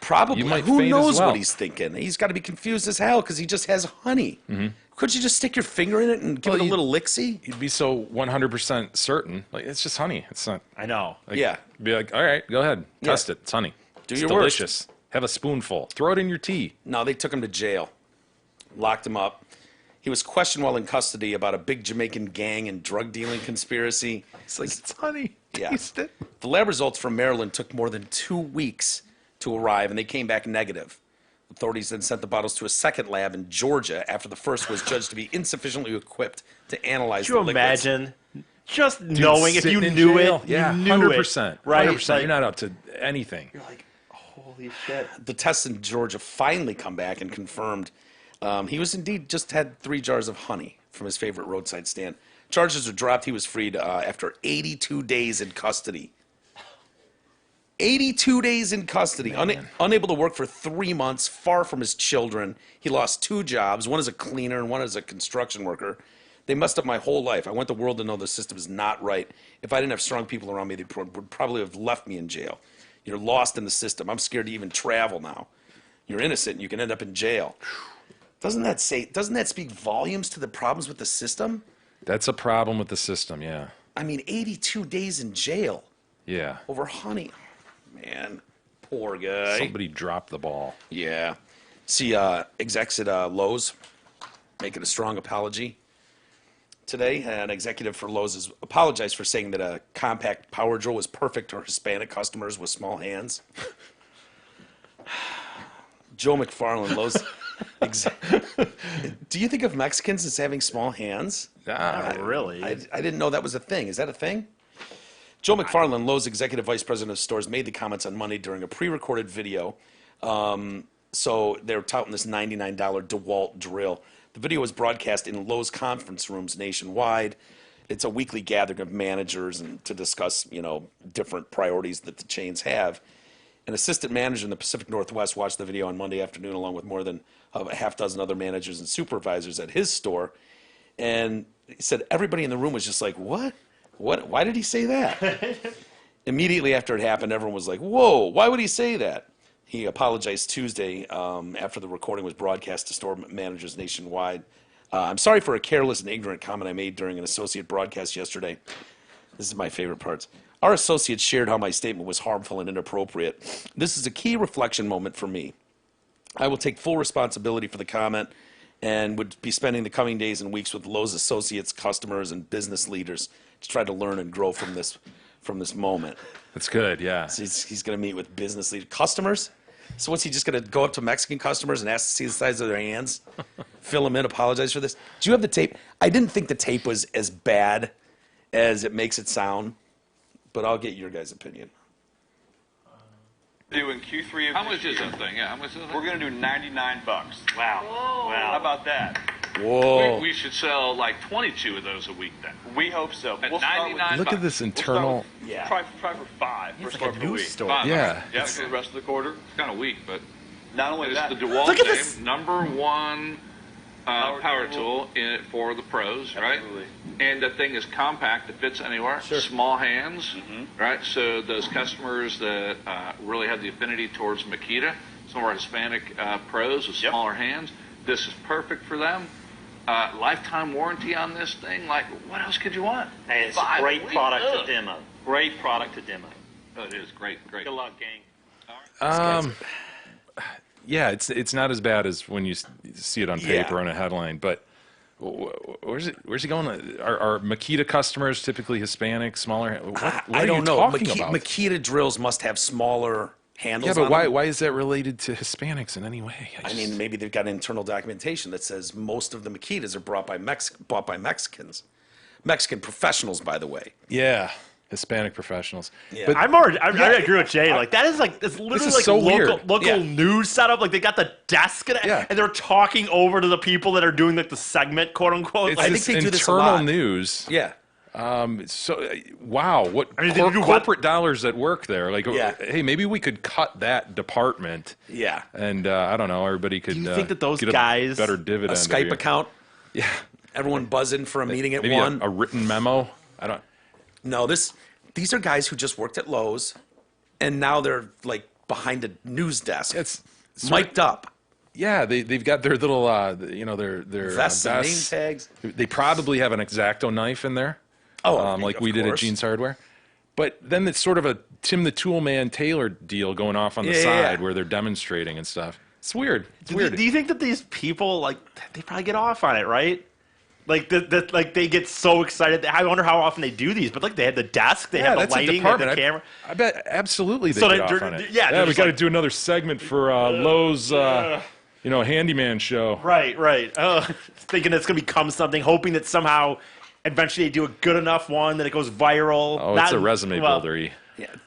Probably. You might Who faint as knows well. what he's thinking? He's got to be confused as hell because he just has honey. Couldn't you just stick your finger in it and give Well, it a you- little licksy? He'd be so 100% certain. Like, it's just honey. It's not. I know. Like, Yeah. Be like, all right, go ahead. Test it. It's honey. Do It's your worst. delicious. Have a spoonful. Throw it in your tea. No, they took him to jail, locked him up. He was questioned while in custody about a big Jamaican gang and drug dealing conspiracy. It's like, it's honey. Yeah. Taste it. The lab results from Maryland took more than 2 weeks to arrive, and they came back negative. Authorities then sent the bottles to a second lab in Georgia after the first was judged to be insufficiently equipped to analyze Could you the liquids. imagine just knowing if you Sitting in knew jail. it, Yeah, you knew 100%. it, right? 100%. Like, You're not up to anything. you're like, holy shit. The tests in Georgia finally come back and confirmed he was indeed just had 3 jars of honey from his favorite roadside stand. Charges were dropped. He was freed after 82 days in custody. 82 days in custody, unable to work for 3 months, far from his children. He lost 2 jobs, one as a cleaner and one as a construction worker. They messed up my whole life. I want the world to know the system is not right. If I didn't have strong people around me, they would probably have left me in jail. You're lost in the system. I'm scared to even travel now. You're innocent and you can end up in jail. Doesn't that speak volumes to the problems with the system? That's a problem with the system, yeah. I mean, 82 days in jail Yeah. over honey. Man, poor guy. Somebody dropped the ball. Yeah. See, execs at Lowe's making a strong apology today. An executive for Lowe's has apologized for saying that a compact power drill was perfect for Hispanic customers with small hands. Joe McFarland, Lowe's. Do you think of Mexicans as having small hands? Not really. I didn't know that was a thing. Is that a thing? Joe McFarland, Lowe's executive vice president of stores, made the comments on Monday during a pre-recorded video. So they're touting this $99 DeWalt drill. The video was broadcast in Lowe's conference rooms nationwide. It's a weekly gathering of managers and to discuss, different priorities that the chains have. An assistant manager in the Pacific Northwest watched the video on Monday afternoon along with more than a half dozen other managers and supervisors at his store. And he said everybody in the room was just like, what? Why did he say that? Immediately after it happened, everyone was like, whoa, why would he say that? He apologized Tuesday after the recording was broadcast to store managers nationwide. I'm sorry for a careless and ignorant comment I made during an associate broadcast yesterday. This is my favorite parts. Our associates shared how my statement was harmful and inappropriate. This is a key reflection moment for me. I will take full responsibility for the comment and would be spending the coming days and weeks with Lowe's associates, customers, and business leaders to try to learn and grow from this moment. That's good, yeah. So he's going to meet with business leaders, customers. So what's he just going to go up to Mexican customers and ask to see the size of their hands, fill them in, apologize for this? Do you have the tape? I didn't think the tape was as bad as it makes it sound, but I'll get your guys' opinion. Doing Q3 of How this much is year. that thing? Yeah, how much is that? We're gonna do $99. Wow. How about that? Whoa. We should sell like 22 of those a week then. We hope so. At We'll start with, 99 Look at bucks. this we'll start internal. with- Yeah. Try for 5. It's First like a for the news week. story. Fine. Yeah. Yeah, for the rest of the quarter. It's kind of weak, but Not only it's that, the DeWalt Look at name, this. number one power tool. tool in it for the pros, right? Absolutely. And the thing is compact; it fits anywhere. Small hands, right? So those customers that really have the affinity towards Makita, some of our Hispanic pros with Yep. smaller hands, this is perfect for them. Lifetime warranty on this thing. Like, what else could you want? Hey, it's a 5 great weeks. product Ugh. to demo. Great product to demo. Oh, it is great. Good luck, gang. Yeah, it's not as bad as when you see it on paper Yeah. on a headline, but where's he going? Are Makita customers typically Hispanic, smaller? What I are don't you know. talking about? Makita drills must have smaller handles. Yeah, but on why them. why is that related to Hispanics in any way? I mean, maybe they've got internal documentation that says most of the Makitas are bought by Mexicans. Mexican professionals, by the way. yeah, Hispanic professionals. Yeah. But I agree with Jay. Like that is like it's literally is like so local weird. Yeah. news setup. Like they got the desk and, Yeah. and they're talking over to the people that are doing like the segment, quote unquote. it's Like, think this they do this a internal lot. news. Yeah. So, wow, what I mean, they do what- corporate dollars at work there? Like, Yeah. hey, maybe we could cut that department. Yeah. And I don't know, everybody could. Do you think that those get a guys- better A dividend? Skype here. account. Yeah, Everyone buzz in for a meeting at maybe one. a written memo. I don't. No, these are guys who just worked at Lowe's, and now they're like behind a news desk. It's mic'd up. Yeah, they've got their little their Vests and name tags. They probably have an X-Acto knife in there. Oh, like of we did at course. Jeans Hardware. But then it's sort of a Tim the Tool Man Taylor deal going off on the Yeah, side yeah. where they're demonstrating and stuff. It's weird. It's do, weird. do you think that these people like they probably get off on it, right? Like like they get so excited. I wonder how often they do these. But like they had the desk, they have the that's a lighting, they have the department. camera. I bet absolutely they So get they- off they're- on it. yeah, they're we just got to like- do another segment for Lowe's, handyman show. Right. Thinking it's gonna become something, hoping that somehow eventually they do a good enough one that it goes viral. Oh, Not- it's a resume well, builder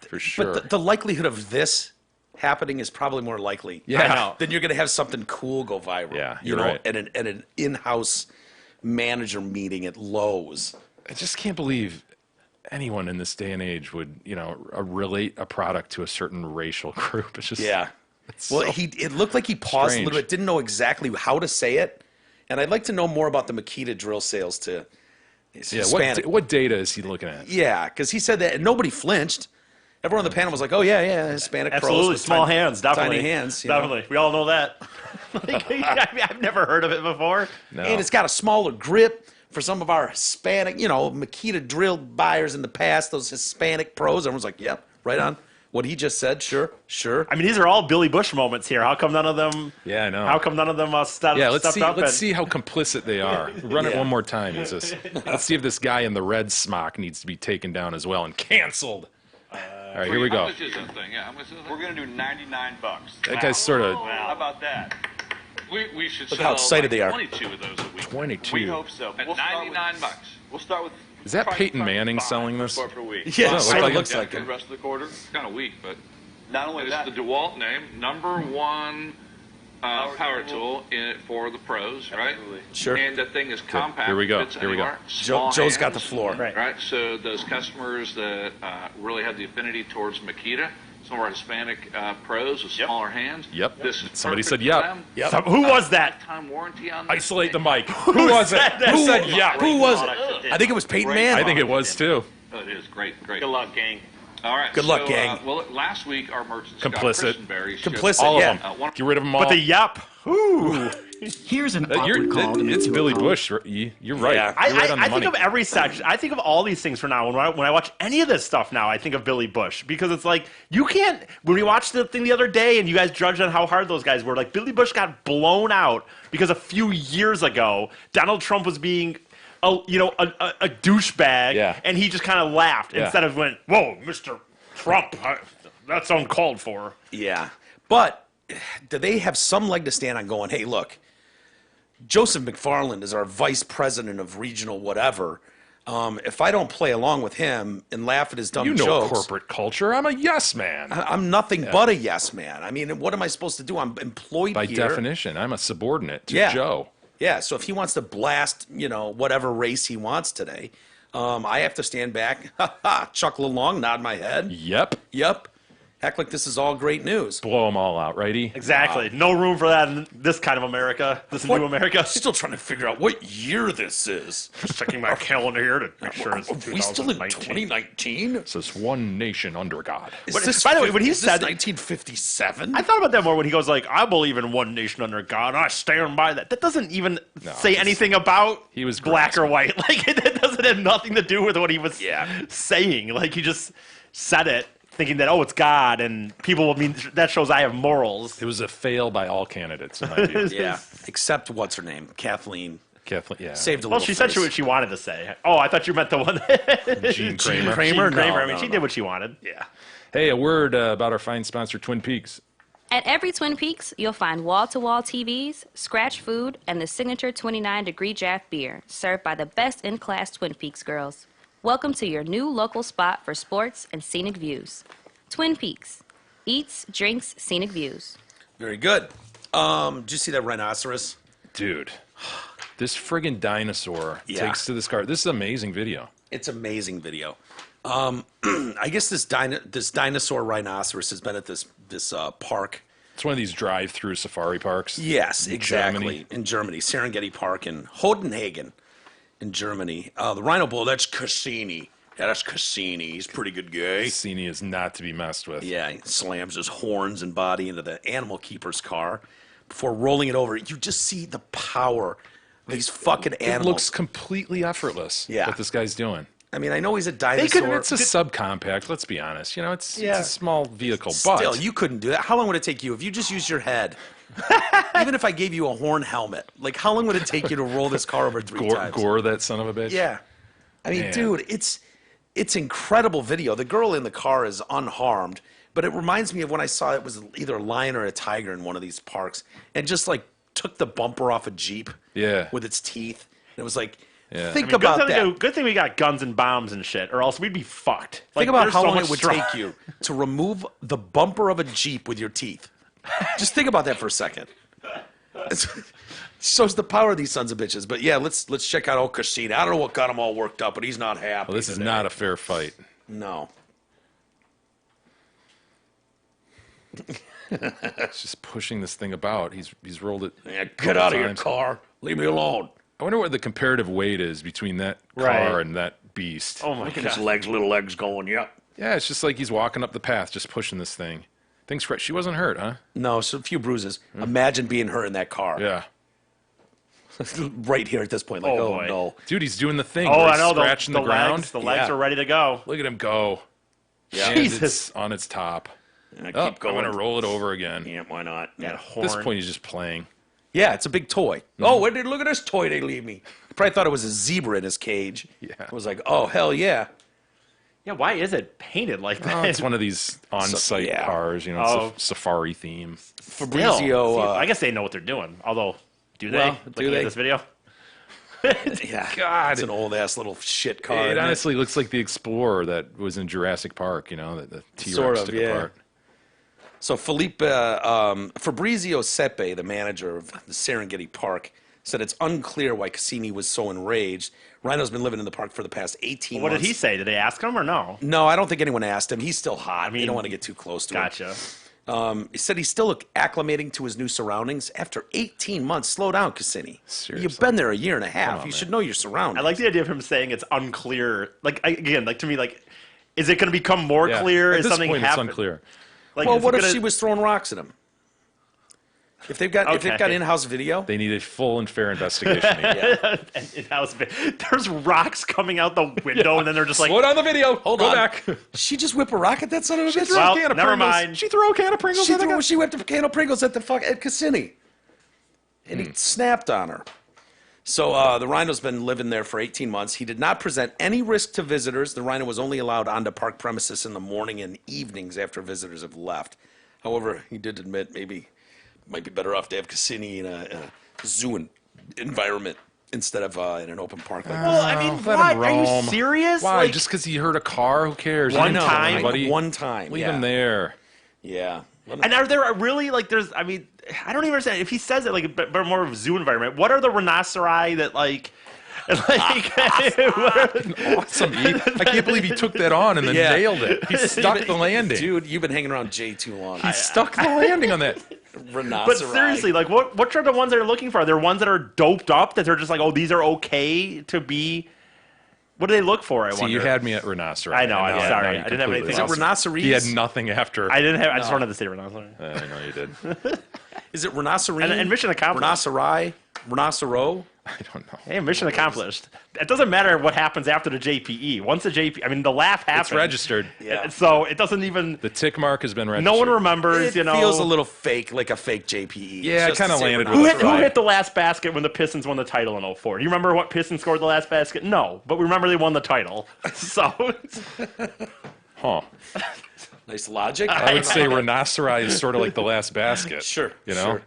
for sure. But the likelihood of this happening is probably more likely. Yeah. I know. Then you're going to have something cool go viral. Yeah, you you're know, right. at an in-house manager meeting at Lowe's. I just can't believe anyone in this day and age would, relate a product to a certain racial group. It's just Yeah. Well, so it looked like he paused a strange. little bit, didn't know exactly how to say it, and I'd like to know more about the Makita drill sales to Hispanic. What data is he looking at? Yeah, because he said that, and nobody flinched. Everyone on the panel was like, "Oh yeah, Hispanic pros Absolutely, with small tiny- hands, definitely. tiny hands, you know? definitely. We all know that. Like, I mean, I've never heard of it before. No. And it's got a smaller grip for some of our Hispanic, Makita drill buyers in the past. Those Hispanic pros, everyone's like, "Yep, right on." What he just said, sure. I mean, these are all Billy Bush moments here. How come none of them? Yeah, I know. How come none of them stepped Let's see. up? Let's and- see how complicit they are. Run it Yeah. one more time. Let's see if this guy in the red smock needs to be taken down as well and canceled. All right, here we How go. much is that thing? Yeah, how much is that? We're gonna do $99. That guy's sort of How about that? We should Look sell how excited like they are. 22 of those a week. 22. We hope so. At We'll start with- $99. We'll start with. Is that probably Peyton Manning 5 selling this? For a week. Yeah, Doesn't it look like looks Yeah, like for it. the rest of the quarter. Kind of weak, but Not only it's that, the DeWalt name, number one power tool for the pros, right? Absolutely. Sure. And the thing is compact. Here we go. Fits Here we go. anywhere, small Joe's got the hands, floor. Right. So those customers that really have the affinity towards Makita, some of our Hispanic pros with Yep. smaller hands. Yep. This is Somebody perfect said for yep. them. Yep. So, who was that? Lifetime warranty on this isolate the thing. mic. Who was it? said that? Who said yeah? Who was it? Product I think it was Peyton Great Manning. I think it was too. Oh, it is great. Good luck, gang. All right. Good luck, gang. Well, last week our merchant Complicit. Scott Christenberry showed- Complicit, All yeah. of them. one- Get rid of them all. But the yep. Ooh. Here's an You're- awkward call to make it's to a Billy caller. Bush. You're right. Yeah. You're right on the I money. think of every section. I think of all these things for now. When I watch any of this stuff now, I think of Billy Bush because it's like you can't. When we watched the thing the other day and you guys judged on how hard those guys were, like Billy Bush got blown out because a few years ago Donald Trump was being a douchebag, Yeah. and he just kind of laughed Yeah. instead of went, "Whoa, Mr. Trump, that's uncalled for." Yeah. But do they have some leg to stand on going, hey, look, Joseph McFarland is our vice president of regional whatever. If I don't play along with him and laugh at his dumb You know jokes, corporate culture. I'm a yes man. I'm nothing but a yes man. I mean, what am I supposed to do? I'm employed By here. definition, I'm a subordinate to Yeah. Joe. Yeah, so if he wants to blast, whatever race he wants today, I have to stand back, chuckle along, nod my head. Yep. Yep. Act like this is all great news. Blow them all out, righty? Exactly. No room for that in this kind of America. This new America. Still trying to figure out what year this is. Just checking my calendar here to make sure it's Are we still in 2019. 2019? It says one nation under God. By the way, when he is this said- 1957? I thought about that more when he goes like, "I believe in one nation under God. I stand by that." That doesn't even say he's- anything about he was black or grasping. white. Like it doesn't have nothing to do with what he was Yeah. saying. Like he just said it, thinking that it's God and people will mean that shows I have morals. It was a fail by all candidates, in my view. Yeah, except what's her name? Kathleen. Kathleen, yeah. Saved a Well, little she said face. what she wanted to say. Oh, I thought you meant the one. Gene Kramer. Kramer? Gene Kramer. No, I mean, no, she no. did what she wanted. Yeah. Hey, a word about our fine sponsor, Twin Peaks. At every Twin Peaks, you'll find wall-to-wall TVs, scratch food, and the signature 29-degree draft beer, served by the best in-class Twin Peaks girls. Welcome to your new local spot for sports and scenic views. Twin Peaks. Eats, drinks, scenic views. Very good. Did you see that rhinoceros? Dude, this friggin' dinosaur Yeah. takes to this car. This is an amazing video. It's amazing video. I guess this dinosaur rhinoceros has been at this park. It's one of these drive-through safari parks. Yes, in exactly. Germany. In Germany, Serengeti Park in Hodenhagen, in Germany. The rhino bull, that's Cassini. Yeah, that's Cassini. He's a pretty good guy. Cassini is not to be messed with. Yeah, he slams his horns and body into the animal keeper's car before rolling it over. You just see the power of these fucking It animals. looks completely effortless. Yeah. What this guy's doing. I mean, I know he's a dinosaur. It's a subcompact. Let's be honest. You know, it's Yeah. a small vehicle, but Still, you couldn't do that. How long would it take you if you just used your head? Even if I gave you a horn helmet, like how long would it take you to roll this car over three times? gore that son of a bitch. Yeah. I mean, Man. dude, it's incredible video. The girl in the car is unharmed, but it reminds me of when I saw it was either a lion or a tiger in one of these parks and just like took the bumper off a Jeep Yeah. with its teeth. And it was like, Yeah. think I mean, about good thing, that. good thing we got guns and bombs and shit, or else we'd be fucked. Think about there's how so long much it would strong- take you to remove the bumper of a Jeep with your teeth. Just think about that for a second. It shows the power of these sons of bitches. But yeah, let's check out old Cassini. I don't know what got him all worked up, but he's not happy. Well, this is today. not a fair fight. No. It's just pushing this thing about. He's rolled it. Yeah, couple get out of your times. car. Leave me alone. I wonder what the comparative weight is between that car Right. and that beast. Oh my Look at his god! legs, little legs going, yep. Yeah, it's just like he's walking up the path, just pushing this thing. Things she wasn't hurt, huh? No, so a few bruises. Imagine being her in that car. Yeah. Right here at this point. Like, Oh, oh, boy. no. Dude, he's doing the thing. Oh, where I he's know scratching the ground. legs. The legs Yeah. are ready to go. Look at him go. Yeah. And Jesus. it's on its top. Yeah, keep Oh, I'm going. gonna roll it over again. Yeah, why not? That Yeah. At horn. this point, he's just playing. Yeah, it's a big toy. Oh, look at this toy they leave me. Probably thought it was a zebra in his cage. Yeah. I was like, oh, hell yeah. Yeah, why is it painted like Oh, that? it's one of these on-site yeah. cars. You know, it's Oh. a safari theme. Fabrizio. See, I guess they know what they're doing. Although, do they? Well, do Looking they? at this video? yeah. God. It's an old-ass little shit car. It isn't honestly looks like the Explorer that was in Jurassic Park. You know, that the T-Rex Sort of, took yeah. apart. So Fabrizio Sepe, the manager of the Serengeti Park, said it's unclear why Cassini was so enraged. Rhino's been living in the park for the past 18 What months. did he say? Did they ask him or no? No, I don't think anyone asked him. He's still hot. I mean, mean, they don't want to get too close to him. Gotcha. He said he's still acclimating to his new surroundings after 18 months. Slow down, Cassini. Seriously. You've been there a year and a half. on, You man. should know your surroundings. I like the idea of him saying it's unclear. Like again, like to me, like is it going to become more Yeah. clear? At Is this something point, happen? it's unclear. Like, well, is it what if gonna- she was throwing rocks at him? If they've got Okay. in-house video, They need a full and fair investigation. in-house? There's rocks coming out the window, and then they're just like, Slow down the video. Hold Go on. back. she just whip a rock at that son of a bitch. threw a Well, can of never Pringles. mind. She threw a can of Pringles at the guy. She whipped a can of Pringles at Cassini, and he snapped on her. So the rhino's been living there for 18 months. He did not present any risk to visitors. The rhino was only allowed onto park premises in the morning and evenings after visitors have left. However, he did admit maybe it might be better off to have Cassini in a zoo environment instead of in an open park like well, I mean, let what? him Are you roam. serious? Why? Like, Just because he heard a car? Who cares? He One didn't kill time? anybody. one time. Leave yeah. him there. Yeah. Let him- and are there really like? There's. I mean, I don't even understand. If he says it like, but more of a zoo environment. What are the rhinoceri that like? Like, what are the- Awesome. I can't believe he took that on and then Yeah. nailed it. He stuck the landing. Dude, you've been hanging around Jay too long. He stuck the landing on that. But Rhinoceri. seriously, like, what are the ones they're looking for? Are there ones that are doped up that they're just like, oh, these are okay to be? What do they look for? I See, wonder. you had me at rhinoceri. I know, I'm And now- sorry. now you I didn't have completely anything lost Is it me. rhinoceros? He had nothing after. I didn't have. I just wanted to say rhinoceros. I know you did. Is it rhinoceros? And mission accomplished. Rhinoceri? Rhinocero? I don't know. Hey, mission accomplished. It doesn't matter what happens after the JPE. Once the JPE, I mean, the laugh happens. It's registered. Yeah. So it doesn't even. The tick mark has been registered. No one remembers. It you know, feels a little fake, like a fake JPE. Yeah, Just it kinda to say landed Who with hit, a who Right. hit the last basket when the Pistons won the title in 04? Do you remember what Pistons scored the last basket? No, but we remember they won the title. So Huh. Nice logic. I would say rhinoceri is sort of like the last basket. Sure, You know? sure.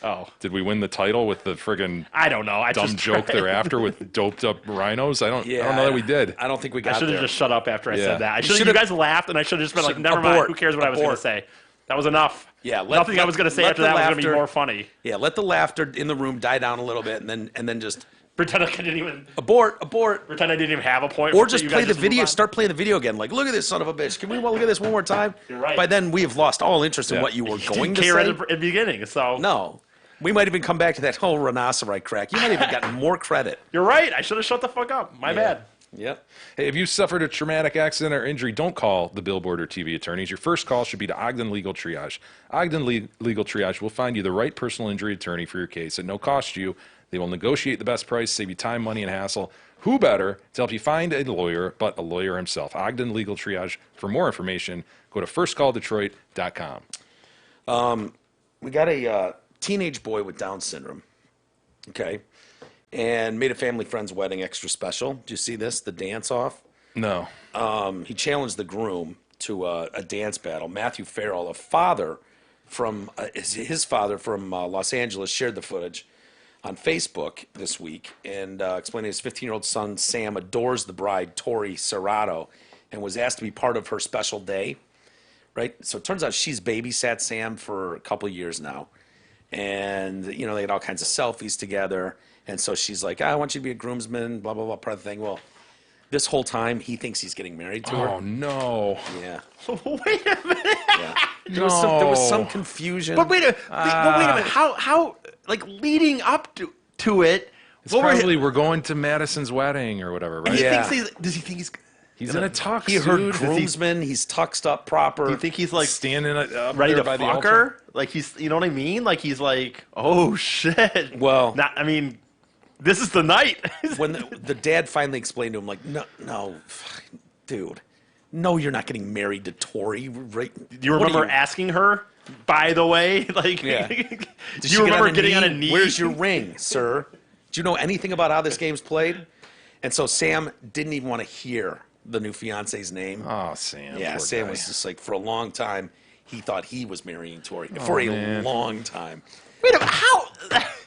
Oh. Did we win the title with the friggin' I don't know. I dumb just joke thereafter with doped up rhinos? I don't know that we did. I don't think we I got should there. have just shut up after I Yeah. said that. You should've- guys laughed, and I should have just been like, never abort. mind. Who cares what I was going to Abort. say? That was enough. Yeah, Nothing I was going to say let after the that was going to be laughter- more funny. Yeah, let the laughter in the room die down a little bit, and then just Pretend like I didn't even. abort. Pretend I didn't even have a point. Or that just you play guys the move video. on. Start playing the video again. Like, look at this son of a bitch. Can we look at this one more time? You're right. By then, we have lost all interest in Yeah. what you were going Didn't to care say. at the beginning, so No. We might even come back to that whole rhinoceros crack. You might even gotten more credit. you're right. I should have shut the fuck up. My bad. Yep. Hey, if you suffered a traumatic accident or injury, don't call the Billboard or TV attorneys. Your first call should be to Ogden Legal Triage. Ogden Legal Triage will find you the right personal injury attorney for your case at no cost to you. They will negotiate the best price, save you time, money, and hassle. Who better to help you find a lawyer but a lawyer himself? Ogden Legal Triage. For more information, go to firstcalldetroit.com. We got a teenage boy with Down syndrome. Okay. And made a family friend's wedding extra special. Did you see this? The dance off? No. He challenged the groom to a dance battle. Matthew Farrell, a father from his father from Los Angeles, shared the footage on Facebook this week and explained his 15-year-old son Sam adores the bride Tori Serrato and was asked to be part of her special day. Right, so it turns out she's babysat Sam for a couple of years now, and they had all kinds of selfies together. And so she's like, I want you to be a groomsman, blah, blah, blah, part of the thing. Well, this whole time, he thinks he's getting married to her. Oh, no. Yeah. Wait a minute. Yeah. There was some confusion. But wait a minute. How like leading up to it? It's what were probably we're going to Madison's wedding or whatever, right? he Yeah. thinks does he think he's? He's in a tux, he heard dude. groomsman. He's tuxed up proper. Do you think he's like Standing up ready there to by the fuck altar. her? Like he's, you know what I mean? Like he's like, oh shit. Well- I mean, this is the night. when the dad finally explained to him, like, no, dude, no, you're not getting married to Tori. Right? Do you remember asking her? By the way, like, Yeah. do Did she you get remember getting on a knee? Where's your ring, sir? Do you know anything about how this game's played? And so Sam didn't even want to hear the new fiance's name. Oh, Sam. Yeah, poor Sam guy. was just like, for a long time, he thought he was marrying Tori. For a man. long time. Wait a minute, how?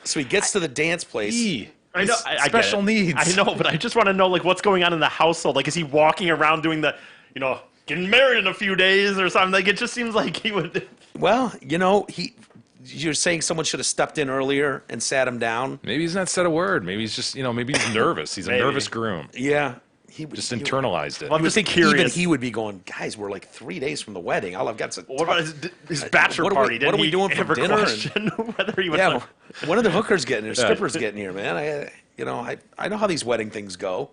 So he gets to the dance place. I know. I get Special it. needs. I know, but I just want to know, like, what's going on in the household. Like, is he walking around doing the, getting married in a few days or something? Like, it just seems like he would. Well, you're saying someone should have stepped in earlier and sat him down. Maybe he's not said a word. Maybe he's just, maybe he's nervous. He's a Maybe. nervous groom. Yeah. He would Just internalized it. Well, I'm just even curious. he would be going, guys, we're like 3 days from the wedding. All I've got is What about his bachelor what are we- party? what Didn't are we he doing for ever dinner? question whether he would? Yeah, when are the hookers getting here? Strippers getting here, man. I know how these wedding things go.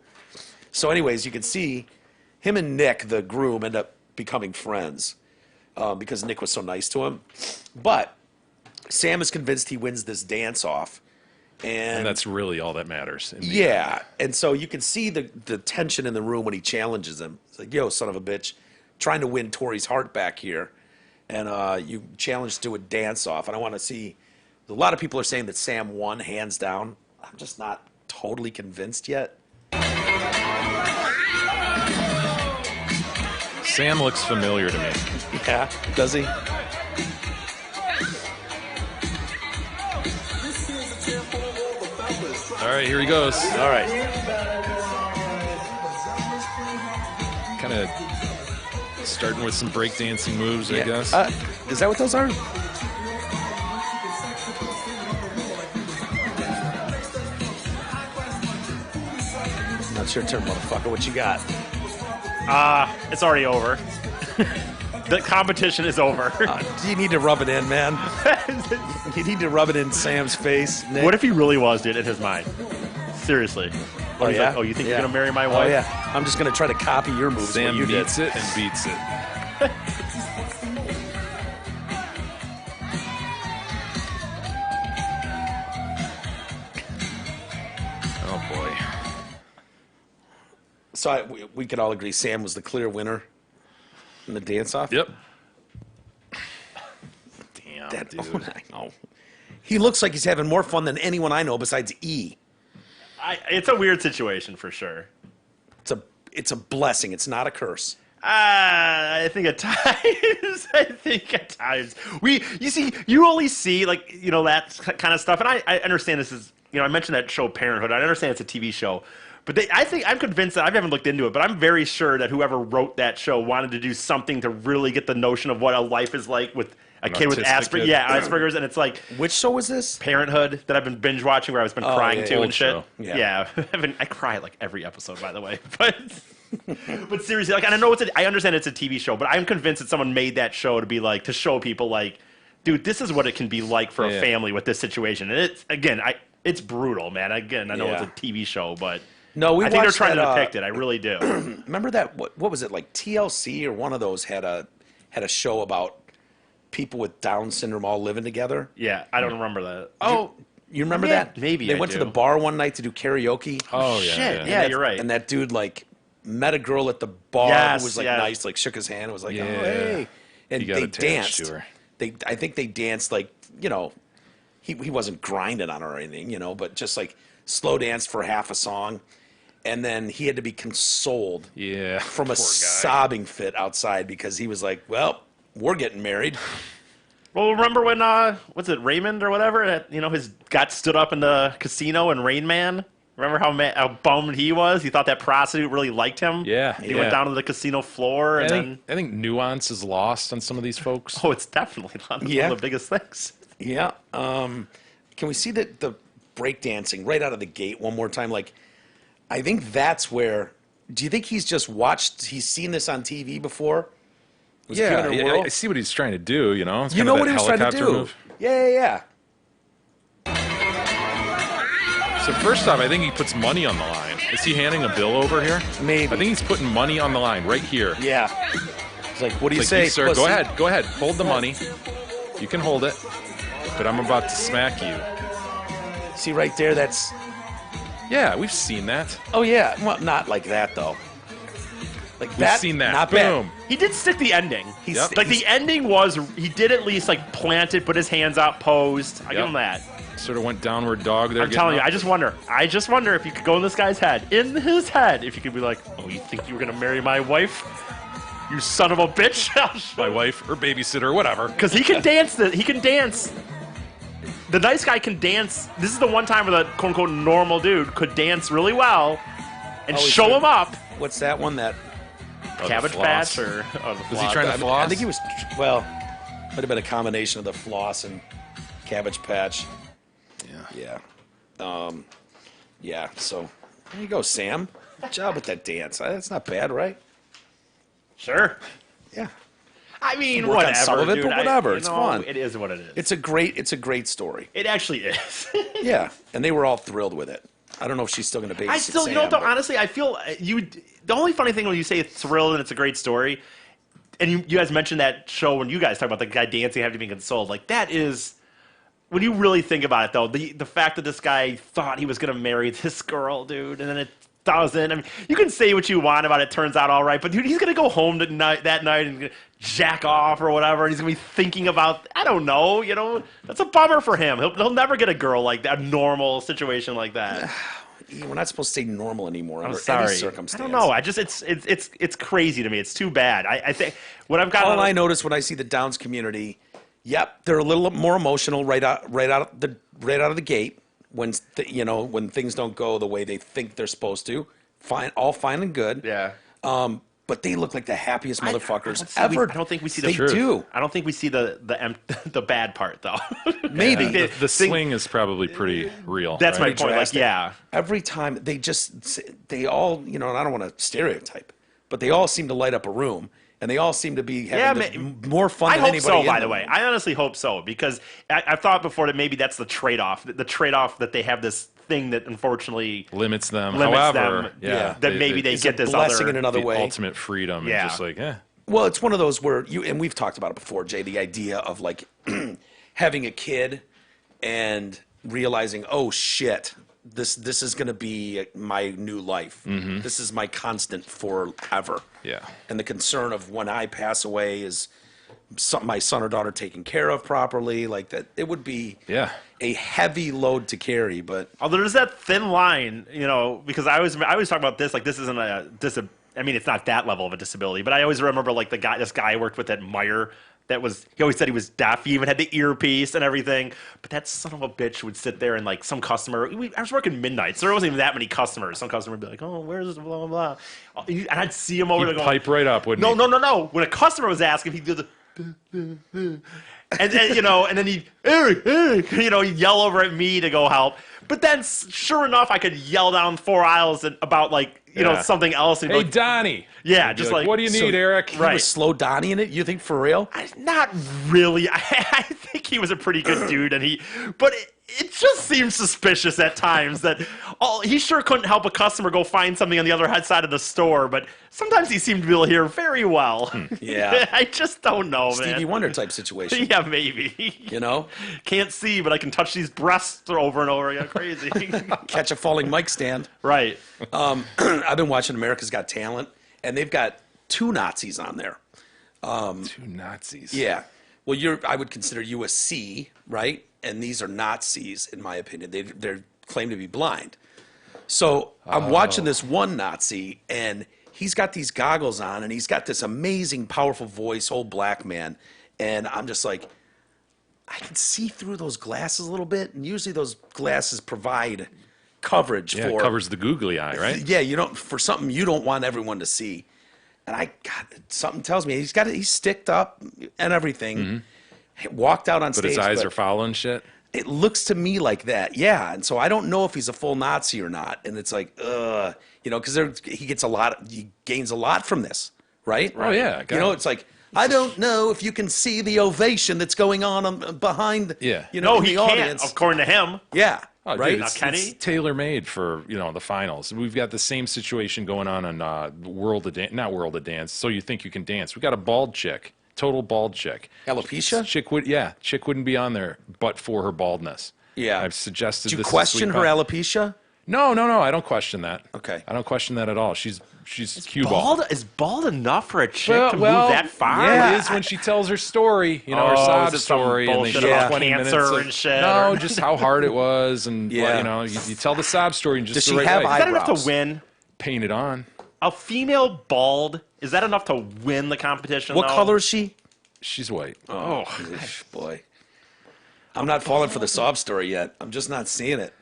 So, anyways, you can see him and Nick, the groom, end up becoming friends because Nick was so nice to him. But Sam is convinced he wins this dance off, And that's really all that matters. in the yeah, and so you can see the tension in the room when he challenges him. It's like, yo, son of a bitch, trying to win Tori's heart back here, and you challenged to a dance off. And I want to see. A lot of people are saying that Sam won hands down. I'm just not totally convinced yet. Sam looks familiar to me. Yeah, does he? All right, here he goes. All right. Kind of starting with some breakdancing moves, I guess. Is that what those are? Now it's your turn, motherfucker. What you got? It's already over. The competition is over. Do you need to rub it in, man? You need to rub it in Sam's face, Nick. What if he really was, dude, in his mind? Seriously. Oh, He's yeah? like, oh, you think Yeah. you're gonna marry my Oh, wife? yeah. I'm just going to try to copy your moves. Sam what you meets did. it and beats it. Oh, boy. So we could all agree Sam was the clear winner in the dance-off? Yep. Damn, That, dude. I know. He looks like he's having more fun than anyone I know besides E. It's a weird situation for sure. It's a blessing. It's not a curse. I think at times. You only see that kind of stuff, and I understand this is I mentioned that show Parenthood. I understand it's a TV show, but I'm convinced that I haven't looked into it, but I'm very sure that whoever wrote that show wanted to do something to really get the notion of what a life is like with a kid with Asperger's, and it's like Which show was this? Parenthood that I've been binge watching, where I've been crying yeah, to old and shit. show. Yeah, I cry like every episode, by the way, but. But seriously, and I know I understand it's a TV show, but I'm convinced that someone made that show to show people dude, this is what it can be like for a family with this situation. And it's brutal, man. Again, I know it's a TV show, but no, I think they're trying to depict it. I really do. Remember that? What was it like? TLC or one of those had a show about people with Down syndrome all living together. Yeah, I don't remember that. You remember that? Maybe they I went do. to the bar one night to do karaoke. Oh yeah. Shit, Yeah. yeah, you're right. And that dude met a girl at the bar Yes, who was yes. nice, shook his hand, and was like, Yeah. "Oh hey," and You got they attached danced. to her. I think they danced he wasn't grinding on her or anything, but just slow danced for half a song, and then he had to be consoled Yeah. from a Poor guy. sobbing fit outside because he was like, "Well, we're getting married." Well, remember when what's it, Raymond or whatever? His got stood up in the casino in Rain Man. Remember how bummed he was? He thought that prostitute really liked him. Yeah, He went down to the casino floor and I think nuance is lost on some of these folks. oh, it's definitely not one of the biggest things. Yeah. Can we see the breakdancing right out of the gate one more time? I think that's where. Do you think he's seen this on TV before? Was Yeah, giving it a whirl? I see what he's trying to do. It's You kind know of what that he was trying to helicopter do? move. Yeah. So first off, I think he puts money on the line. Is he handing a bill over here? Maybe. I think he's putting money on the line right here. Yeah. It's like, what do you Like, say, "Yes, sir? pussy?" Go ahead. Hold the money. You can hold it, but I'm about to smack you. See right there, that's... Yeah, we've seen that. Oh, yeah. Well, not like that, though. We've seen that. Not Boom. bad. He did stick the ending. He's- The ending was he did at least plant it, put his hands up, posed. I give Yep. him that. Sort of went downward dog there. I'm telling you, getting I just wonder if you could go in this guy's head, if you could be like, oh, you think you were gonna marry my wife? You son of a bitch! my wife or babysitter or whatever. Because he can dance. He can dance. The nice guy can dance. This is the one time where the quote unquote normal dude could dance really well and he's show good. him up. What's that one? That... Oh, Cabbage the floss. Patch or the Was he floss. trying to I floss? think he was... Well, might have been a combination of the floss and Cabbage Patch. Yeah. Yeah, so there you go, Sam. Good job with that dance. That's not bad, right? Sure. Yeah. I mean, Work on whatever, some of it, dude. but whatever. It's fun. It is what it is. It's a great story. It actually is. Yeah, and they were all thrilled with it. I don't know if she's still going to babysit I still, Sam, though, but- honestly, I feel the only funny thing when you say it's thrilled and it's a great story, and you guys mentioned that show when you guys talk about the guy dancing having to be consoled, that is, when you really think about it, though, the fact that this guy thought he was going to marry this girl, dude, and then it doesn't. I mean, you can say what you want about it turns out all right, but dude, he's going to go home that night and jack off or whatever, and he's going to be thinking about, I don't know, that's a bummer for him. He'll never get a girl like that, a normal situation like that. We're not supposed to say normal anymore I'm under sorry. any circumstance. I don't know. It's crazy to me. It's too bad. I think what I've got. All I notice when I see the Downs community, yep, they're a little more emotional right out of the gate when when things don't go the way they think they're supposed to. All fine and good. Yeah. But they look like the happiest motherfuckers I ever. I don't think we see They the do. I don't think we see the bad part though. Maybe. Yeah, the swing is probably pretty real. That's right? my point. Drastic. Yeah. Every time they all, and I don't want to stereotype, but they all seem to light up a room, and they all seem to be having more fun I than hope anybody. so. in By the them. way, I honestly hope so because I've thought before that maybe that's the trade-off. The trade-off that they have this thing that unfortunately Limits them. limits However, them. yeah, That maybe they It's get a this blessing other in another the way. ultimate freedom. Yeah. And just Well, it's one of those where and we've talked about it before, Jay, the idea of having a kid and realizing, oh shit, this is going to be my new life. Mm-hmm. This is my constant forever. Yeah. And the concern of when I pass away is my son or daughter taken care of properly, like that. It would be Yeah. a heavy load to carry, but Although there's that thin line, because I always talk about this, this isn't I mean, it's not that level of a disability, but I always remember like this guy I worked with at Meyer. He always said he was deaf. He even had the earpiece and everything. But that son of a bitch would sit there and like some customer. I was working midnight, so there wasn't even that many customers. Some customer would be like, "Oh, where's this blah blah blah," and I'd see him over there He'd going, pipe right up, wouldn't he? No. When a customer was asking, he'd do the. And then he'd he'd yell over at me to go help. But then, sure enough, I could yell down 4 aisles about something else. And Hey, like, Donnie. yeah, He'd be just like, what do you need, Eric? He was slow Donnie in it. You think for real? Not really. I think he was a pretty good dude, but it just seemed suspicious at times that he sure couldn't help a customer go find something on the other side of the store, but sometimes he seemed to be able to hear very well. Yeah. I just don't know, man. Stevie Wonder type situation. Yeah, maybe. Can't see, but I can touch these breasts over and over again. Crazy. Catch a falling mic stand. Right. I've been watching America's Got Talent, and they've got 2 Nazis on there. 2 Nazis. Yeah. Well, I would consider you a C, right? And these are not C's, in my opinion. They're claimed to be blind. So I'm watching this one Nazi, and he's got these goggles on, and he's got this amazing, powerful voice, old black man. And I'm just like, I can see through those glasses a little bit, and usually those glasses provide coverage Yeah, for. it covers the googly eye, right? Yeah, for something you don't want everyone to see. And something tells me he's sticked up and everything. Mm-hmm. He walked out on But stage. his eyes are following shit. It looks to me like that, yeah. And so I don't know if he's a full Nazi or not. And it's like, because he gains a lot from this, right? Oh, yeah. It's like, I don't know if you can see the ovation that's going on behind, Yeah. in No, he the audience. can't, according to him. Yeah, Oh, right? Dude, it's Kenny? tailor-made for the finals. We've got the same situation going on World of Dance, not World of Dance. So you think you can dance? We got a bald chick, total bald chick. Alopecia? Chick wouldn't be on there but for her baldness. Yeah. I've suggested. Do you this question this her week. alopecia? No, I don't question that. Okay. I don't question that at all. She's cue Bald ball. is bald enough for a chick to move that far? Yeah, it is when she tells her story, her sob is it some story, and they bullshit show about 20 minutes cancer of, and shit, No, or- just how hard it was, and Yeah. you tell the sob story and just Does the she right have way. Is that enough eyebrows? to win? Paint it on. A female bald, is that enough to win the competition? What though? color is she? She's white. Oh, boy. I'm not falling for the sob story yet. I'm just not seeing it.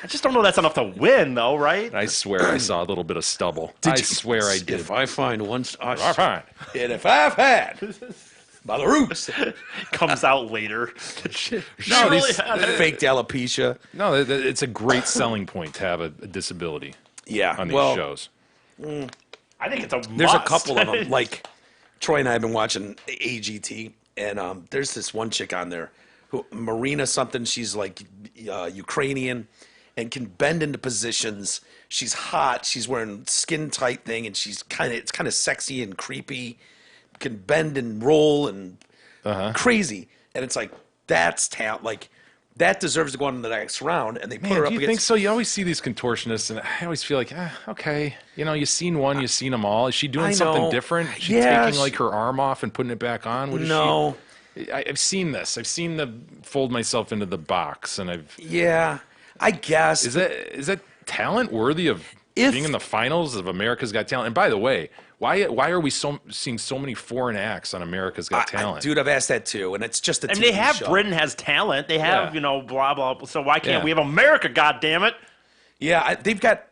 I just don't know that's enough to win, though, right? I swear I saw a little bit of stubble. I swear I did. If I find one, Fine. and if I've had by the roots, Comes out later. No, really these- had it. faked alopecia. No, it's a great selling point to have a disability Yeah, on these well, shows. I think it's a there's a must. couple of them. Like Troy and I have been watching AGT, and there's this one chick on there, Marina something. She's like Ukrainian, and can bend into positions. She's hot. She's wearing skin tight thing, and it's kind of sexy and creepy. Can bend and roll and crazy, and it's like that's talent. Like that deserves to go on in the next round, and they put her Man, up do you against. think so? You always see these contortionists, and I always feel like, okay, you've seen one, you've seen them all. Is she doing I something know. different? Is she Yeah, taking like her arm off and putting it back on? What is No. I've seen this. I've seen the fold myself into the box, and Yeah, I guess. is that talent worthy of being in the finals of America's Got Talent? And by the way, why are we seeing so many foreign acts on America's Got Talent? Dude, I've asked that too, and it's just a I mean, TV they have show. Britain has talent. They have, Yeah. blah, blah. So why can't Yeah. we have America, goddammit? Yeah, they've got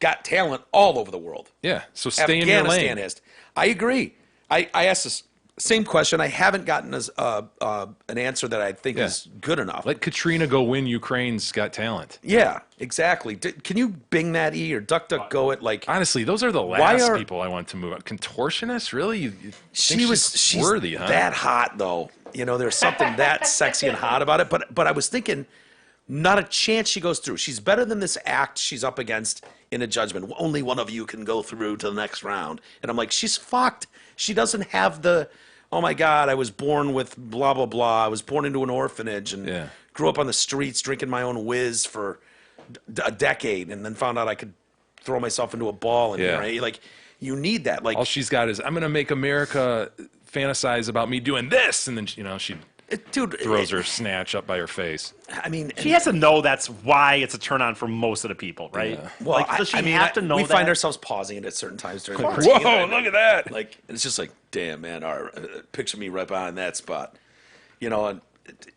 got talent all over the world. Yeah, so stay in your Afghanistan lane. has. I agree. I asked this same question. I haven't gotten an answer that I think is good enough. Let Katrina go win Ukraine's Got Talent. Yeah, exactly. Can you Bing that or DuckDuckGo it? Like Honestly, those are the last people I want to move up. Contortionists, really? You think she's worthy, huh? that hot though. There's something that sexy and hot about it. But I was thinking, not a chance she goes through. She's better than this act she's up against in a judgment. Only one of you can go through to the next round. And I'm like, she's fucked. She doesn't have the, oh my God, I was born with blah, blah, blah. I was born into an orphanage and grew up on the streets drinking my own whiz for a decade and then found out I could throw myself into a ball. And right? Like, you need that. Like, all she's got is, I'm going to make America fantasize about me doing this. And then, she'd Dude, throws her snatch up by her face. I mean, She has to know that's why it's a turn on for most of the people, right? Yeah. well, like, does she I mean, have to know we that? find ourselves pausing it at certain times during the Whoa, routine. look at that. Like, and it's just like, damn, man, picture me right behind that spot. You know, and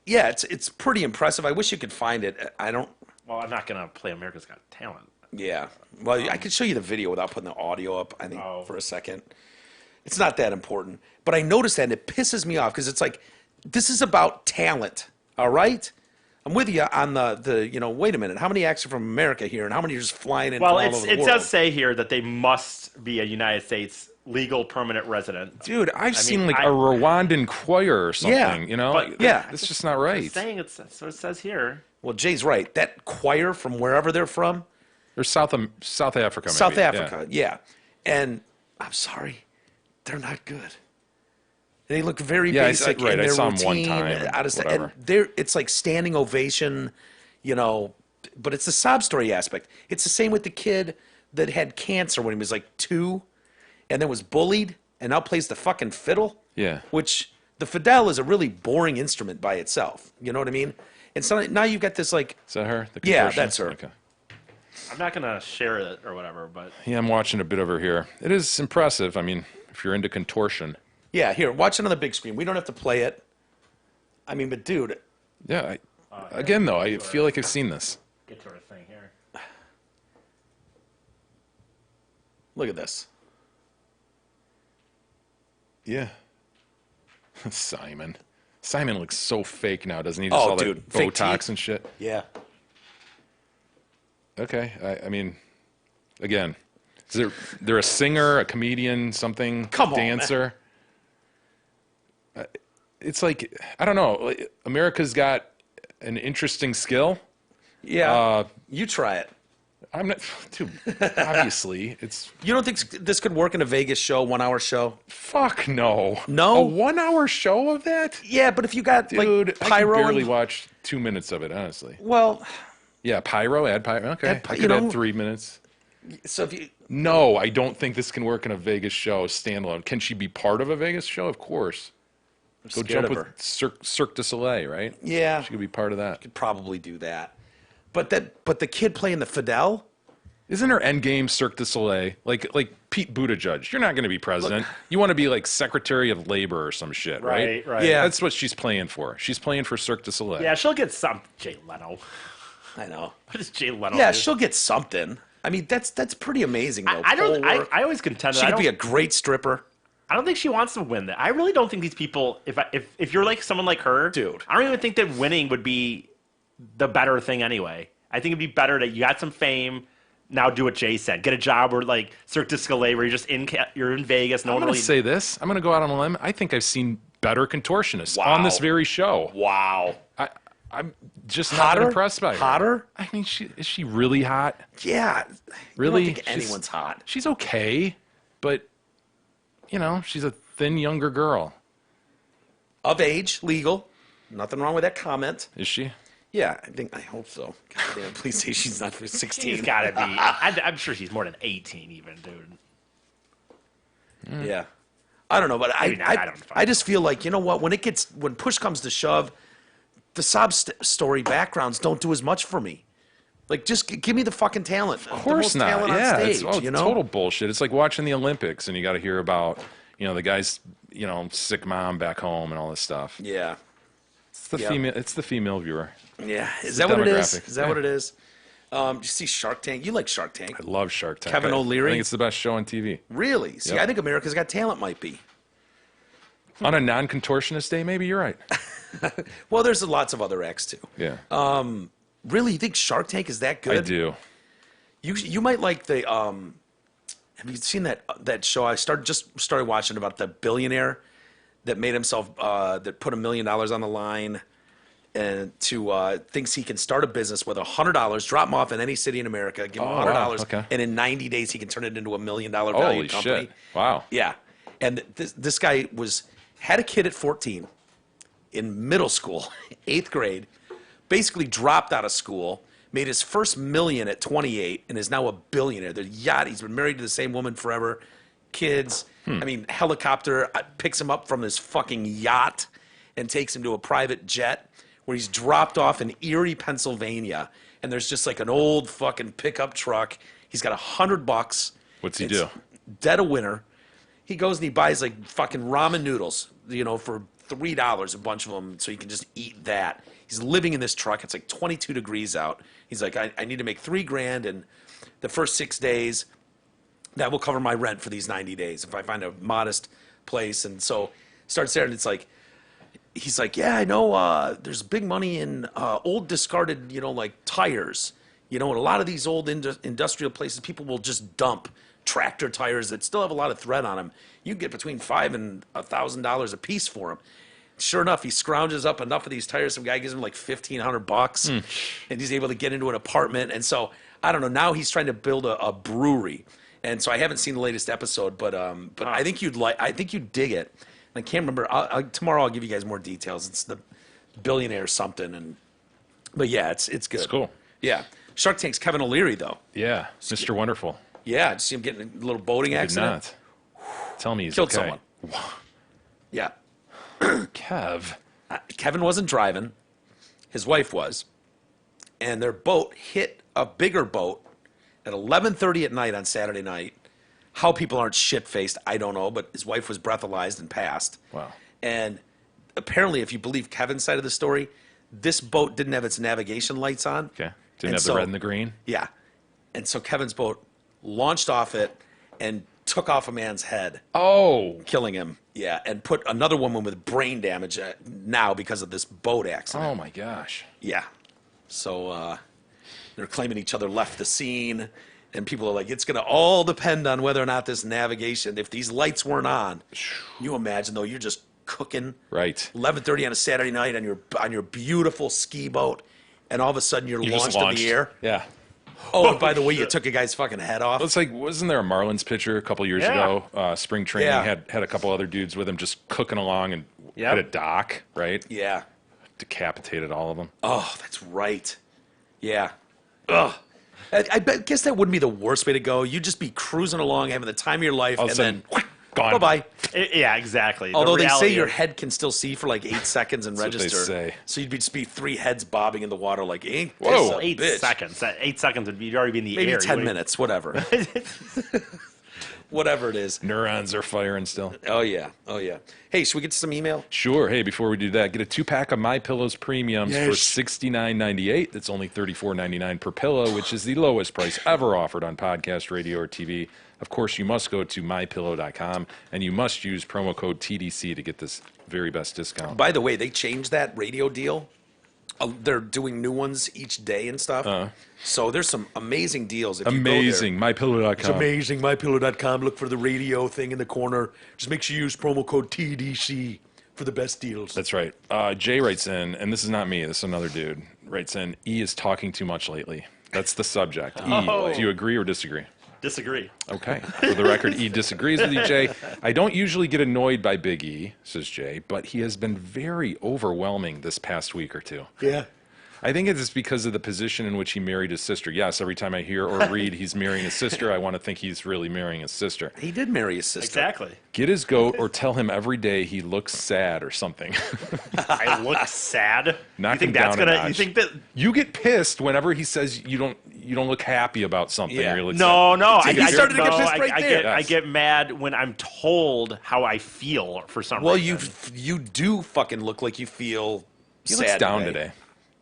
yeah, it's pretty impressive. I wish you could find it. I don't. Well, I'm not gonna play America's Got Talent. Yeah. Well, I could show you the video without putting the audio up, I think, for a second. It's not that important. But I noticed that, and it pisses me off because it's like, this is about talent, all right? I'm with you on the wait a minute, how many acts are from America here, and how many are just flying in Well, from all over the it world? does say here that they must be a United States legal permanent resident. Dude, I've seen mean, like I- a Rwandan choir or something, Yeah, you know? but- yeah. It's just not right. Saying that's what it says here. Well, Jay's right. That choir from wherever they're from, Or South Africa, maybe. South Yeah. Africa, yeah. And I'm sorry, they're not good. They look very Yeah, basic right, in I their saw 'em routine. one time and and whatever. it's like standing ovation, you know. But it's the sob story aspect. It's the same with the kid that had cancer when he was like 2, and then was bullied, and now plays the fucking fiddle. Yeah. Which the fiddle is a really boring instrument by itself. You know what I mean? And so now you've got this like, Is that her? The Yeah, contortionist? that's her. Okay. I'm not gonna share it or whatever, but Yeah, I'm watching a bit over here. It is impressive. I mean, if you're into contortion. yeah, here, watch it on the big screen. We don't have to play it. I mean, but dude, Yeah. Again, though, I feel like I've seen this. get to our thing here. look at this. Yeah. Simon. Simon looks so fake now, doesn't he? Oh, all dude, that fake Botox teeth. and shit. Yeah. Okay. I mean, again, is there a singer, a comedian, something, Come on, dancer? It's like, I don't know. Like, America's got an interesting skill. Yeah. You try it. I'm not, dude, obviously, it's, You don't think this could work in a Vegas show, 1 hour show? fuck no. No? A 1 hour show of that? Yeah, but if you got Dude, like I pyro can barely and, watch 2 minutes of it, honestly. well, Yeah, pyro, add pyro. Okay, Add I you could know- add 3 minutes. so if you No, I don't think this can work in a Vegas show standalone. Can she be part of a Vegas show? Of course. Go scared jump of with her. Cirque du Soleil, right? Yeah. She could be part of that. could probably do that. But the kid playing the Fidel, Isn't her end game Cirque du Soleil? Like Pete Buttigieg. You're not going to be president. You want to be like Secretary of Labor or some shit, right? Right. Yeah. That's what she's playing for. She's playing for Cirque du Soleil. Yeah, she'll get some. Jay Leno. I know. What is Jay Leno? Yeah, do? she'll get something. I mean, that's pretty amazing though. I don't. Pole work. I always contend She that I could be a don't, great stripper. I don't think she wants to win that. I really don't think these people. If you're like someone like her, Dude. I don't even think that winning would be the better thing anyway. I think it'd be better that you got some fame. Now do what Jay said. Get a job where like Cirque du Soleil, where you're in Vegas. No I'm one going really. to say this. I'm going to go out on a limb. I think I've seen better contortionists Wow. on this very show. Wow. I'm just not Hotter? impressed by her. Hotter? I mean, is she really hot? Yeah. Really? I don't think She's- anyone's hot. She's okay, but you know, she's a thin younger girl. Of age, legal. Nothing wrong with that comment. Is she? Yeah, I hope so. God damn, please say she's not for 16. She's got to be. I'm sure she's more than 18, even, dude. Yeah. I don't know, but Maybe not, I don't I just feel like, you know what, when push comes to shove, the sob story backgrounds don't do as much for me. Like, just give me the fucking talent. Of course not. Talent Yeah, on it's stage, you know? total bullshit. It's like watching the Olympics and you got to hear about, you know, the guy's, you know, sick mom back home and all this stuff. Yeah. It's the Yeah. female. It's the female viewer. Yeah. Is the that what it is? demographic. Is that Yeah. what it is? Did you see Shark Tank? You like Shark Tank. I love Shark Tank. Kevin I O'Leary? think it's the best show on TV. Really? See, Yep. I think America's Got Talent might be. On a non-contortionist day, maybe you're right. Well, there's lots of other acts, too. Yeah, Really? You think Shark Tank is that good? I do. You might like the have you seen that show? I started watching about the billionaire that made himself that put $1 million on the line and to thinks he can start a business with $100, drop him off in any city in America, give him Oh, $100, wow, okay. and in 90 days he can turn it into $1 million value Holy company. shit! Wow. Yeah, and this guy had a kid at 14 in middle school, 8th grade, basically dropped out of school, made his first million at 28, and is now a billionaire. The yacht, he's been married to the same woman forever, kids. I mean, helicopter picks him up from his fucking yacht, and takes him to a private jet where he's dropped off in Erie, Pennsylvania. And there's just like an old fucking pickup truck. He's got $100. What's he It's do? Dead of winter. He goes and he buys like fucking ramen noodles, for $3, a bunch of them, so he can just eat that. He's living in this truck. It's like 22 degrees out. He's like, I need to make $3,000 in the first 6 days. That will cover my rent for these 90 days if I find a modest place. And so starts there, and it's like, he's like, yeah, I know. There's big money in old discarded, like tires. And a lot of these old industrial places, people will just dump tractor tires that still have a lot of thread on them. You get between $5,000 and $1,000 a piece for them. Sure enough, he scrounges up enough of these tires. Some guy gives him like $1,500, and he's able to get into an apartment. And so I don't know. Now he's trying to build a brewery. And so I haven't seen the latest episode, but I think you'd dig it. I can't remember. Tomorrow I'll give you guys more details. It's the billionaire something, but yeah, it's good. It's cool. Yeah, Shark Tank's Kevin O'Leary though. Yeah, Mr. Wonderful. Yeah, I just see him getting a little boating Did accident. not. Tell me he's Killed okay. someone. Yeah, Kev. Kevin wasn't driving. His wife was, and their boat hit a bigger boat at 11:30 at night on Saturday night. How people aren't shit-faced, I don't know, but his wife was breathalyzed and passed. Wow. And apparently, if you believe Kevin's side of the story, this boat didn't have its navigation lights on. Okay. Didn't And have so- the red and the green. Yeah. And so Kevin's boat launched off it and took off a man's head, Oh. killing him. Yeah, and put another woman with brain damage now because of this boat accident. Oh my gosh. Yeah. So they're claiming each other left the scene, and people are like, it's going to all depend on whether or not this navigation, if these lights weren't on. You imagine, though, you're just cooking. Right. 11:30 on a Saturday night on your beautiful ski boat, and all of a sudden you're You launched just in launched. the air. Yeah. Oh, and by the way, you took a guy's fucking head off. It's like, wasn't there a Marlins pitcher a couple years Yeah. ago? Spring training Yeah. had a couple other dudes with him just cooking along and Yep. hit a dock, right? Yeah. Decapitated all of them. Oh, that's right. Yeah. Ugh. Guess that wouldn't be the worst way to go. You'd just be cruising along, having the time of your life, All of and a then sudden, gone. bye-bye. Yeah, exactly. The Although they say reality your is- head can still see for like 8 seconds and That's what they register. say. So you'd just be 3 heads bobbing in the water like, ain't this Whoa. a 8 bitch? seconds. That 8 seconds would be you'd already be in the Maybe air. 10 You wouldn't- minutes, whatever. Whatever it is. Neurons are firing still. Oh, yeah. Oh, yeah. Hey, should we get to some email? Sure. Hey, before we do that, get a 2-pack of My Pillows premiums for Yes. $69.98. That's only $34.99 per pillow, which is the lowest price ever offered on podcast, radio, or TV. Of course, you must go to mypillow.com, and you must use promo code TDC to get this very best discount. By the way, they changed that radio deal. They're doing new ones each day and stuff. So there's some amazing deals. If Amazing. You go there. Mypillow.com. It's amazing. MyPillow.com. Look for the radio thing in the corner. Just make sure you use promo code TDC for the best deals. That's right. Jay writes in, and this is not me, this is another dude, writes in, E is talking too much lately. That's the subject. E, do you agree or disagree? Disagree. Okay. For the record, E disagrees with you, Jay. I don't usually get annoyed by Big E, says Jay, but he has been very overwhelming this past week or two. Yeah. I think it's because of the position in which he married his sister. Yes, every time I hear or read he's marrying his sister, I want to think he's really marrying his sister. He did marry his sister. Exactly. Get his goat or tell him every day he looks sad or something. I look sad. Knock you think him that's down a gonna? You notch. think that? You get pissed whenever he says you don't look happy about something. Yeah. Or you look No, sad. no. You started to get no, pissed right there. I Yes. get mad when I'm told how I feel for some Well, reason. you do fucking look like you feel He sad looks down today.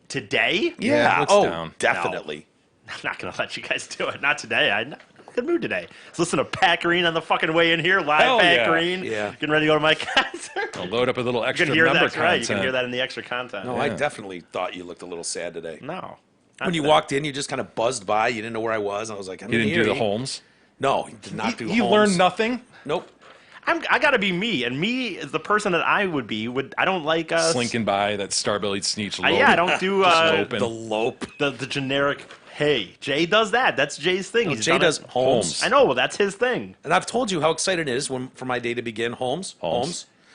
Today? Yeah, he looks down. Definitely. I'm not gonna let you guys do it. Not today. I'm not in a good mood today. Let's listen to Pat Green on the fucking way in here. Live Hell Pat yeah. Green. Yeah. Getting ready to go to my concert. I'll load up a little You extra can hear member that, right? You can content. hear that in the extra content. No, I definitely thought you looked a little sad today. No. When you walked in, you just kind of buzzed by. You didn't know where I was. I was like, I'm He didn't here. do the Holmes. No, he did not do He Holmes. learned nothing. Nope. I gotta be me, and me is the person that I would be. I don't like Slinking by that star-bellied sneech. yeah, I don't do loping. The lope. the generic. Hey, Jay does that. That's Jay's thing. No, He's Jay done does it. Holmes. I know. Well, that's his thing. And I've told you how excited it is for my day to begin. Holmes.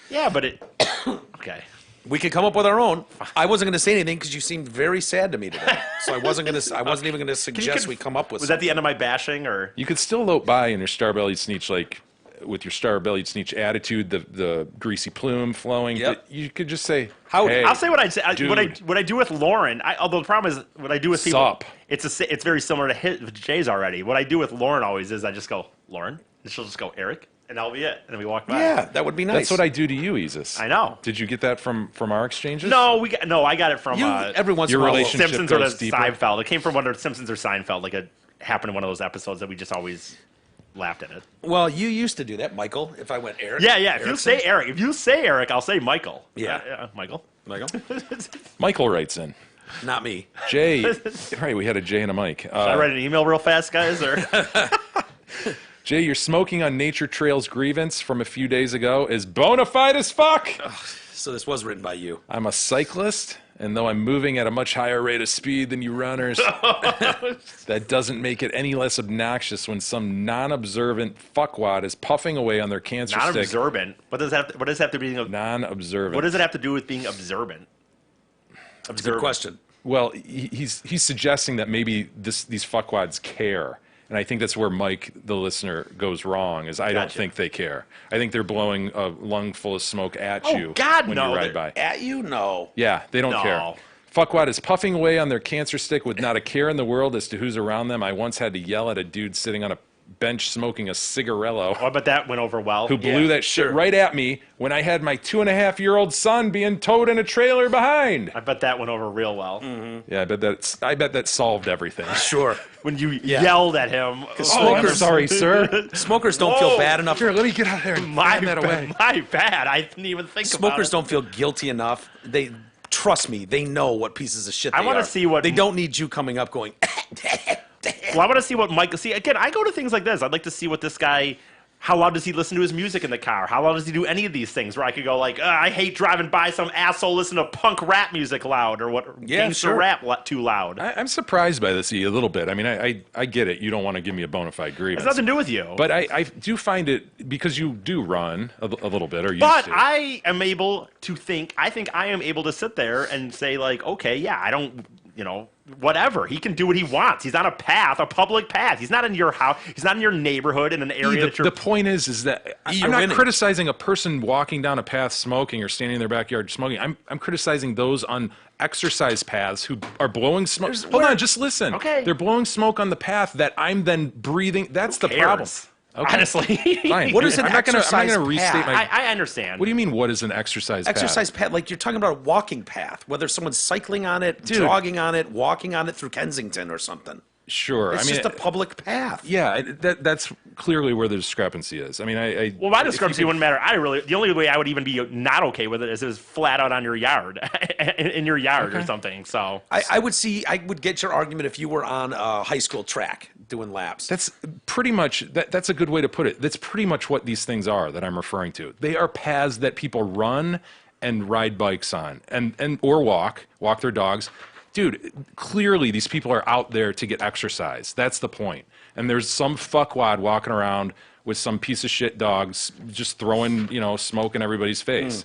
Yeah, but it. Okay. We could come up with our own. I wasn't going to say anything because you seemed very sad to me today. So I wasn't going to. I wasn't even going to suggest we come up with. Was that the end of my bashing, or You could still lope by in your star-bellied sneech like with your Star Bellied Sneech attitude, the greasy plume flowing. Yep. But you could just say, Howdy. hey, I'll say what I say. dude. What I do with Lauren. Although the problem is what I do with people. Sup. It's very similar to Jay's already. What I do with Lauren always is I just go Lauren, and she'll just go Eric, and that'll be it. And then we walk by. Yeah, that would be nice. That's what I do to you, Isis. I know. Did you get that from our exchanges? No, I got it from Every once in your a while. relationship Simpsons or goes the deeper. Seinfeld. It came from one of Simpsons or Seinfeld. Like it happened in one of those episodes that we just always laughed at it. Well, you used to do that, Michael. If I went Eric. Yeah. If Erickson. you say Eric, I'll say Michael. Yeah. Michael. Michael, Michael writes in. not me. Jay, right, we had a Jay and a Mike. Should I write an email real fast, guys? Or Jay, your smoking on nature trails grievance from a few days ago is bona fide as fuck. So this was written by you. I'm a cyclist, and though I'm moving at a much higher rate of speed than you runners, that doesn't make it any less obnoxious when some non-observant fuckwad is puffing away on their cancer stick. non-observant. What does that have to be? Non-observant. What does it have to do with being observant? Good question. Well, he's suggesting that maybe these fuckwads care. And I think that's where Mike, the listener, goes wrong, is I don't Gotcha. think they care. I think they're blowing a lung full of smoke at Oh, you God, when no. you ride by. At you? No. Yeah, they don't No. care. Fuckwad is puffing away on their cancer stick with not a care in the world as to who's around them. I once had to yell at a dude sitting on a bench smoking a cigarello Oh, but that went over well. who blew that shit right at me when I had my 2.5-year-old son being towed in a trailer behind. I bet that went over real well. Yeah, I bet that solved everything. Sure. When you yelled at him. Oh, I'm sorry, sir. Smokers don't feel Whoa. bad enough. Here, let me get out there and My find that away. bad. I didn't even think about Smokers it. don't feel guilty enough. They trust me. They know what pieces of shit they I wanna are. see what- They don't need you coming up going. Well, I want to see what Michael. See, again, I go to things like this. I'd like to see what this guy. How loud does he listen to his music in the car? How loud does he do any of these things? Where I could go like, I hate driving by some asshole listening to punk rap music loud or what gangster sure. rap too loud. I'm surprised by this a little bit. I mean, I get it. You don't want to give me a bona fide grievance. It's nothing to do with you. But I do find it, because you do run a little bit, or used But to. I am able to think. I think I am able to sit there and say like, okay, yeah, I don't, whatever. He can do what he wants. He's on a path, a public path. He's not in your house. He's not in your neighborhood in an area that you're. The point is that You're I'm not winning. criticizing a person walking down a path smoking or standing in their backyard smoking. I'm criticizing those on exercise paths who are blowing smoke. Hold on, just listen. Okay. They're blowing smoke on the path that I'm then breathing. That's the problem. cares? Okay. Honestly, Fine. What is an I'm not gonna exercise restate path? my. I understand. What do you mean? What is an exercise path? Exercise path, like you're talking about a walking path, whether someone's cycling on it, jogging on it, walking on it through Kensington or something. Sure. It's I mean, just a public path. yeah, that's clearly where the discrepancy is. I mean, Well, my if you discrepancy could- wouldn't matter. The only way I would even be not okay with it is if it was flat out on your yard, in your yard or something. So I would get your argument if you were on a high school track doing laps. That's pretty much that's a good way to put it. That's pretty much what these things are that I'm referring to. They are paths that people run and ride bikes on, and or walk their dogs. Dude, clearly these people are out there to get exercise. That's the point. And there's some fuckwad walking around with some piece of shit dogs just throwing, smoke in everybody's face.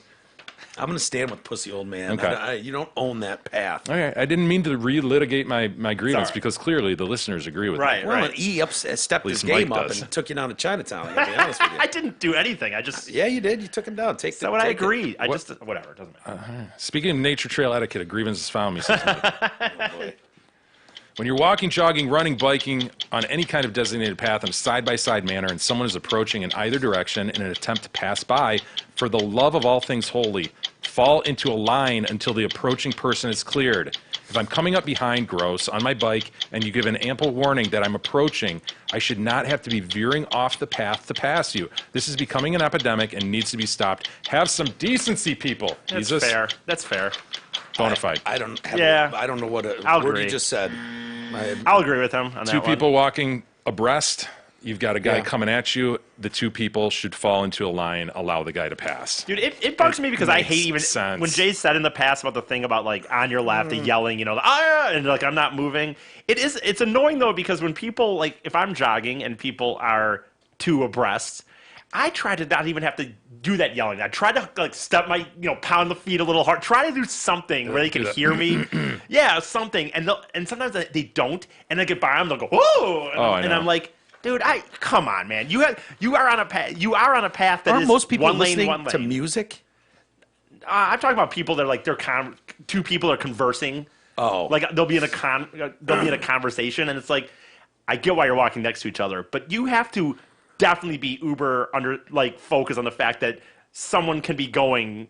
I'm going to stand with pussy old man. Okay. You don't own that path. Okay, I didn't mean to relitigate my grievance Sorry. because clearly the listeners agree with Right. me. Well, and E stepped his least game Mike up does. and took you down to Chinatown. I got to be honest with you. I didn't do anything. I just Yeah, you did. You took him down. Take said what I take it. agree. I just whatever. It doesn't matter. Speaking of nature trail etiquette, a grievance has found me. Says Mike. When you're walking, jogging, running, biking on any kind of designated path in a side-by-side manner and someone is approaching in either direction in an attempt to pass by, for the love of all things holy, fall into a line until the approaching person is cleared. If I'm coming up behind, gross, on my bike, and you give an ample warning that I'm approaching, I should not have to be veering off the path to pass you. This is becoming an epidemic and needs to be stopped. Have some decency, people. That's Jesus. fair. That's fair. Bona fide. I don't have Yeah. I don't know what a I'll word agree. you just said. I'll agree with him on that Two one. people walking abreast. You've got a guy Yeah. coming at you. The two people should fall into a line, allow the guy to pass. Dude, it bugs me because I Makes hate even sense. when Jay said in the past about the thing about like on your left, the yelling, and like I'm not moving. It's annoying though because when people like if I'm jogging and people are two abreast, I try to not even have to do that yelling. I try to like step my pound the feet a little hard. Try to do something where they can hear me. Yeah, something. And sometimes they don't, and I get by them, they'll go whoa, and I know. I'm like. Dude, come on, man. You are on a path. You are on a path that Aren't is most people one lane, listening one to lane. music? I'm talking about people that are like two people are conversing. Oh. Like they'll be in a conversation, and it's like, I get why you're walking next to each other, but you have to definitely be uber focus on the fact that someone can be going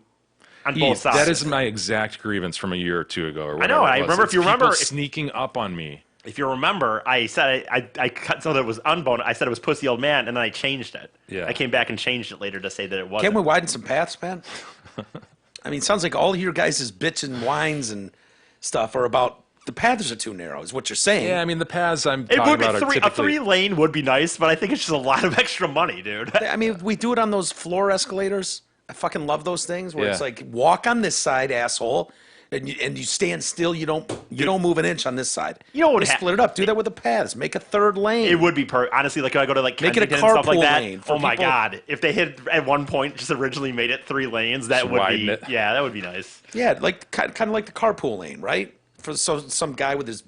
on both sides. That is my exact grievance from a year or two ago. Or I know. whatever it I was. remember. It's If you remember, people sneaking up on me. if you remember, I said I cut so that it was unboned. I said it was Pussy Old Man, and then I changed it. Yeah. I came back and changed it later to say that it wasn't. Can't we widen some paths, man? I mean, it sounds like all your guys' bitch and whines and stuff are about the paths are too narrow, is what you're saying. Yeah, I mean the paths I'm It talking would be about are a typically 3-lane would be nice, but I think it's just a lot of extra money, dude. I mean, we do it on those floor escalators. I fucking love those things where it's Yeah. like walk on this side, asshole, and you stand still. You don't move an inch on this side. You know what You split it up. Do that with the paths. Make a third lane. It would be honestly, like, if I go to like Make it a Kensington and stuff like carpool that. lane for Oh my people- god! If they had at one point just originally made it 3 lanes, that Just would widen be it. yeah, that would be nice. Yeah, like kind of like the carpool lane, right? For some guy with his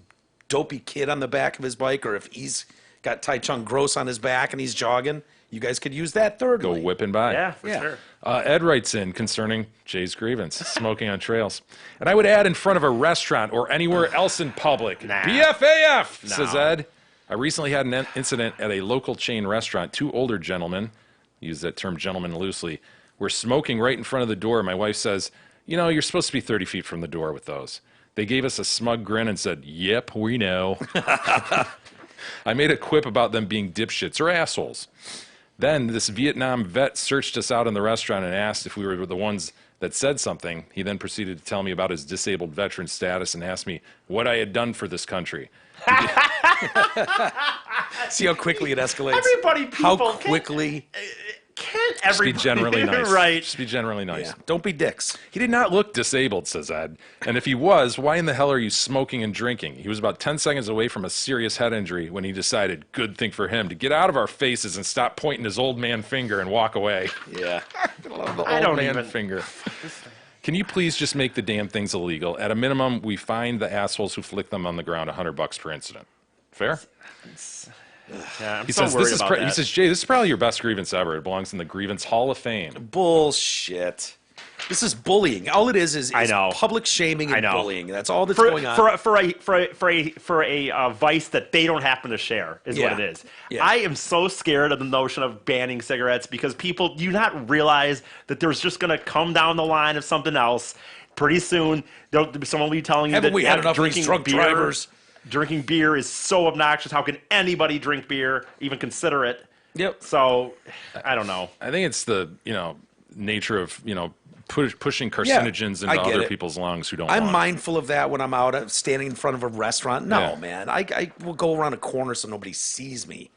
dopey kid on the back of his bike, or if he's got Tai Chung Gross on his back and he's jogging, you guys could use that third go lane. whipping by. Yeah, for Yeah. sure. Ed writes in concerning Jay's grievance, smoking on trails. And I would add in front of a restaurant or anywhere else in public. Nah. BFAF, No. says Ed. I recently had an incident at a local chain restaurant. 2 older gentlemen, use that term gentleman loosely, were smoking right in front of the door. My wife says, you know, you're supposed to be 30 feet from the door with those. They gave us a smug grin and said, yep, we know. I made a quip about them being dipshits or assholes. Then this Vietnam vet searched us out in the restaurant and asked if we were the ones that said something. He then proceeded to tell me about his disabled veteran status and asked me what I had done for this country. See how quickly it escalates. Everybody, how people, quickly. Can't Just be everybody generally nice. right? Just be generally nice. Yeah, don't be dicks. He did not look disabled, says Ed. And if he was, why in the hell are you smoking and drinking? He was about 10 seconds away from a serious head injury when he decided, good thing for him, to get out of our faces and stop pointing his old man finger and walk away. Yeah. I don't man even. finger. Can you please just make the damn things illegal? At a minimum, we find the assholes who flick them on the ground $100 per incident. Fair? Yeah, I'm He so says, worried this is about that. he says, Jay, this is probably your best grievance ever. It belongs in the Grievance Hall of Fame. Bullshit. This is bullying. All it is I know. public shaming and I know. bullying. That's all that's for, going on. for a vice that they don't happen to share is what Yeah. it is. Yeah. I am so scared of the notion of banning cigarettes because people do not realize that there's just going to come down the line of something else. Pretty soon, someone will be telling you Haven't that we had enough of these drunk drivers? Drinking beer is so obnoxious. How can anybody drink beer, even consider it? Yep. So, I don't know. I think it's the, nature of, pushing carcinogens I into get other it. people's lungs who don't I'm want it. mindful of that when I'm out standing in front of a restaurant. No, Yeah. man. I will go around a corner so nobody sees me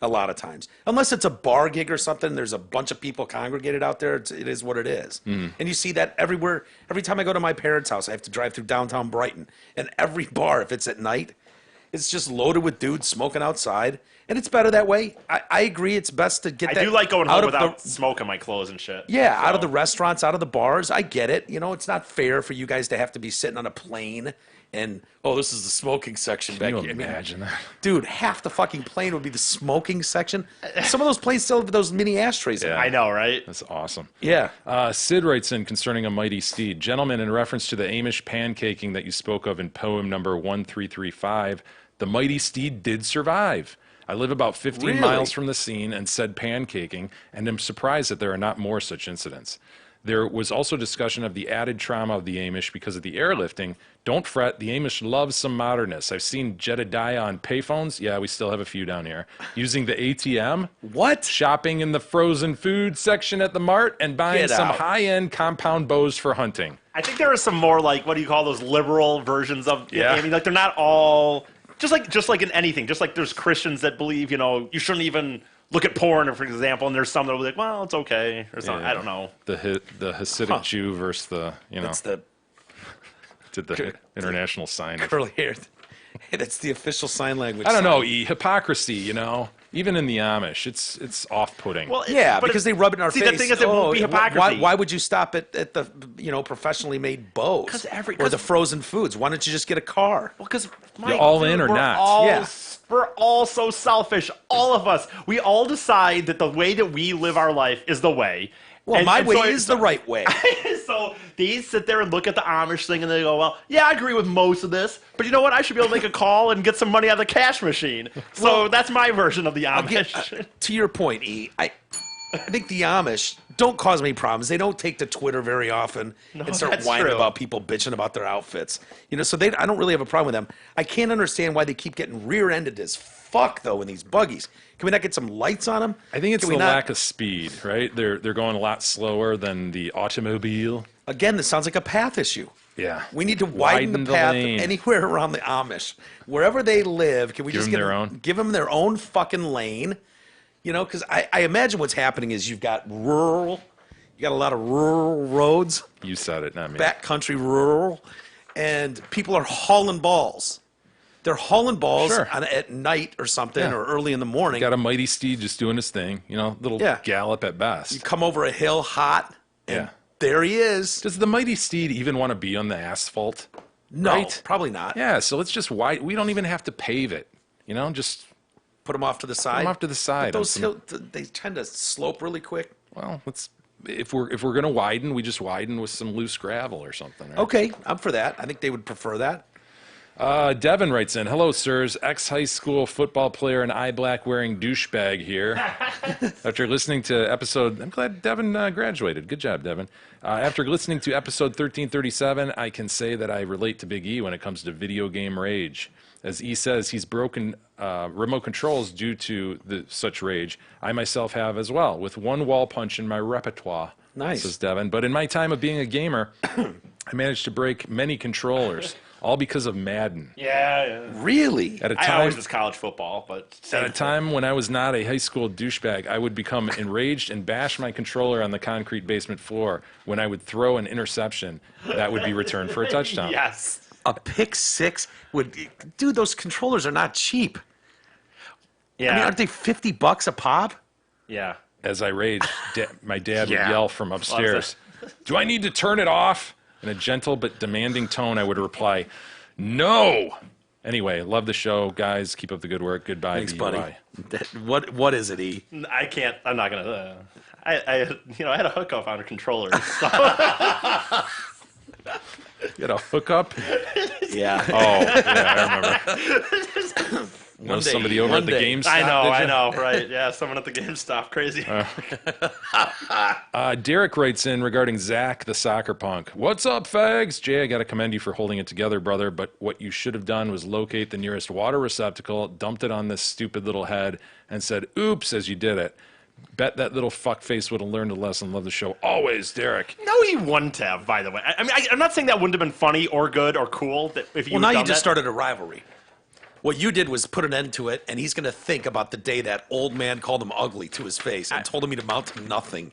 a lot of times. Unless it's a bar gig or something, there's a bunch of people congregated out there. It is what it is. And you see that everywhere. Every time I go to my parents' house, I have to drive through downtown Brighton. And every bar, if it's at night, it's just loaded with dudes smoking outside. And it's better that way. I agree it's best to get I that do like going out home of the- without smoke on my clothes and shit. Yeah, out of So- the restaurants, out of the bars. I get it. It's not fair for you guys to have to be sitting on a plane and, this is the smoking section back Can you here. I mean, imagine that? dude, half the fucking plane would be the smoking section. Some of those planes still have those mini ashtrays in Yeah. them. I know, right? That's awesome. Yeah. Sid writes in concerning a mighty steed. Gentlemen, in reference to the Amish pancaking that you spoke of in poem number 1335, the mighty steed did survive. I live about 15 Really? miles from the scene and said pancaking, and am surprised that there are not more such incidents. There was also discussion of the added trauma of the Amish because of the airlifting. Don't fret, the Amish love some modernness. I've seen Jedediah on payphones. Yeah, we still have a few down here. Using the ATM. What? Shopping in the frozen food section at the mart and buying Get some out. high-end compound bows for hunting. I think there are some more like what do you call those liberal versions of Yeah. I mean, like they're not all just like in anything. Just like there's Christians that believe you shouldn't even look at porn, for example, and there's some that will be like, well, it's okay or something. Yeah. I don't know. The Hasidic Jew versus the That's the did the international sign. curly hair. That's the official sign language. I don't know, sign. hypocrisy. Even in the Amish, it's off-putting. Well, Yeah, but because they rub it in our see, face. the thing is, it won't be hypocrisy. Why would you stop at the professionally made bows 'Cause or the frozen foods? Why don't you just get a car? Well, because You all in or we're not? all Yeah. We're all so selfish. All of us. We all decide that the way that we live our life is the way. Well, my way is the right way. So they sit there and look at the Amish thing and they go, well, yeah, I agree with most of this, but you know what? I should be able to make a call and get some money out of the cash machine. So that's my version of the Amish. To your point, E, I think the Amish don't cause me problems. They don't take to Twitter very often and start that's whining true. about people bitching about their outfits. So I don't really have a problem with them. I can't understand why they keep getting rear-ended as fuck, though, in these buggies. Can we not get some lights on them? I think it's Can the we not- lack of speed, right? They're going a lot slower than the automobile. Again, this sounds like a path issue. Yeah. We need to widen the path lane. anywhere around the Amish. Wherever they live, can we Give just them give them their own fucking lane? Because I imagine what's happening is you got a lot of rural roads, You said it, not me. backcountry rural, and people are hauling balls. They're hauling balls Sure. at night or something, Yeah. or early in the morning. Got a mighty steed just doing his thing, little Yeah. gallop at best. You come over a hill hot, and Yeah. there he is. Does the mighty steed even want to be on the asphalt? No, Right? probably not. Yeah, so let's just we don't even have to pave it. Just Put them off to the side. off to the side But on those some- they tend to slope really quick. if we're gonna widen, we just widen with some loose gravel or something. Right? Okay, I'm for that. I think they would prefer that. Devin writes in, hello, sirs. Ex-high school football player and eye black wearing douchebag here. After listening to episode, I'm glad Devin graduated. Good job, Devin. After listening to episode 1337, I can say that I relate to Big E when it comes to video game rage. As E says, he's broken remote controls due to such rage. I myself have as well, with one wall punch in my repertoire. Nice. Says Devin. But in my time of being a gamer, I managed to break many controllers, all because of Madden. Yeah. Really? At a I time, always was college football, but at a time when I was not a high school douchebag, I would become enraged and bash my controller on the concrete basement floor when I would throw an interception that would be returned for a touchdown. Yes. A pick six dude, those controllers are not cheap. Yeah. I mean, aren't they $50 a pop? Yeah. As I raged, my dad would Yeah. yell from upstairs, "Do I need to turn it off?" In a gentle but demanding tone, I would reply, "No." Anyway, love the show, guys. Keep up the good work. Goodbye, Thanks, BUI. buddy. What is it, E? I can't. I'm not gonna. I had a hookup on a controller. So. You got a hookup? Yeah. Oh, yeah, I remember. Know One day, somebody over one at the day. GameStop. I did know, ya? right? Yeah, someone at the GameStop, crazy. Derek writes in regarding Zach, the soccer punk. What's up, fags? Jay, I got to commend you for holding it together, brother, but what you should have done was locate the nearest water receptacle, dumped it on this stupid little head, and said, oops, as you did it. Bet that little fuckface would have learned a lesson. Love the show. Always, Derek. No, he wouldn't have, by the way. I mean, I'm not saying that wouldn't have been funny or good or cool that if you Well, now had you done just that. started a rivalry. What you did was put an end to it, and he's going to think about the day that old man called him ugly to his face and told him he'd amount to nothing.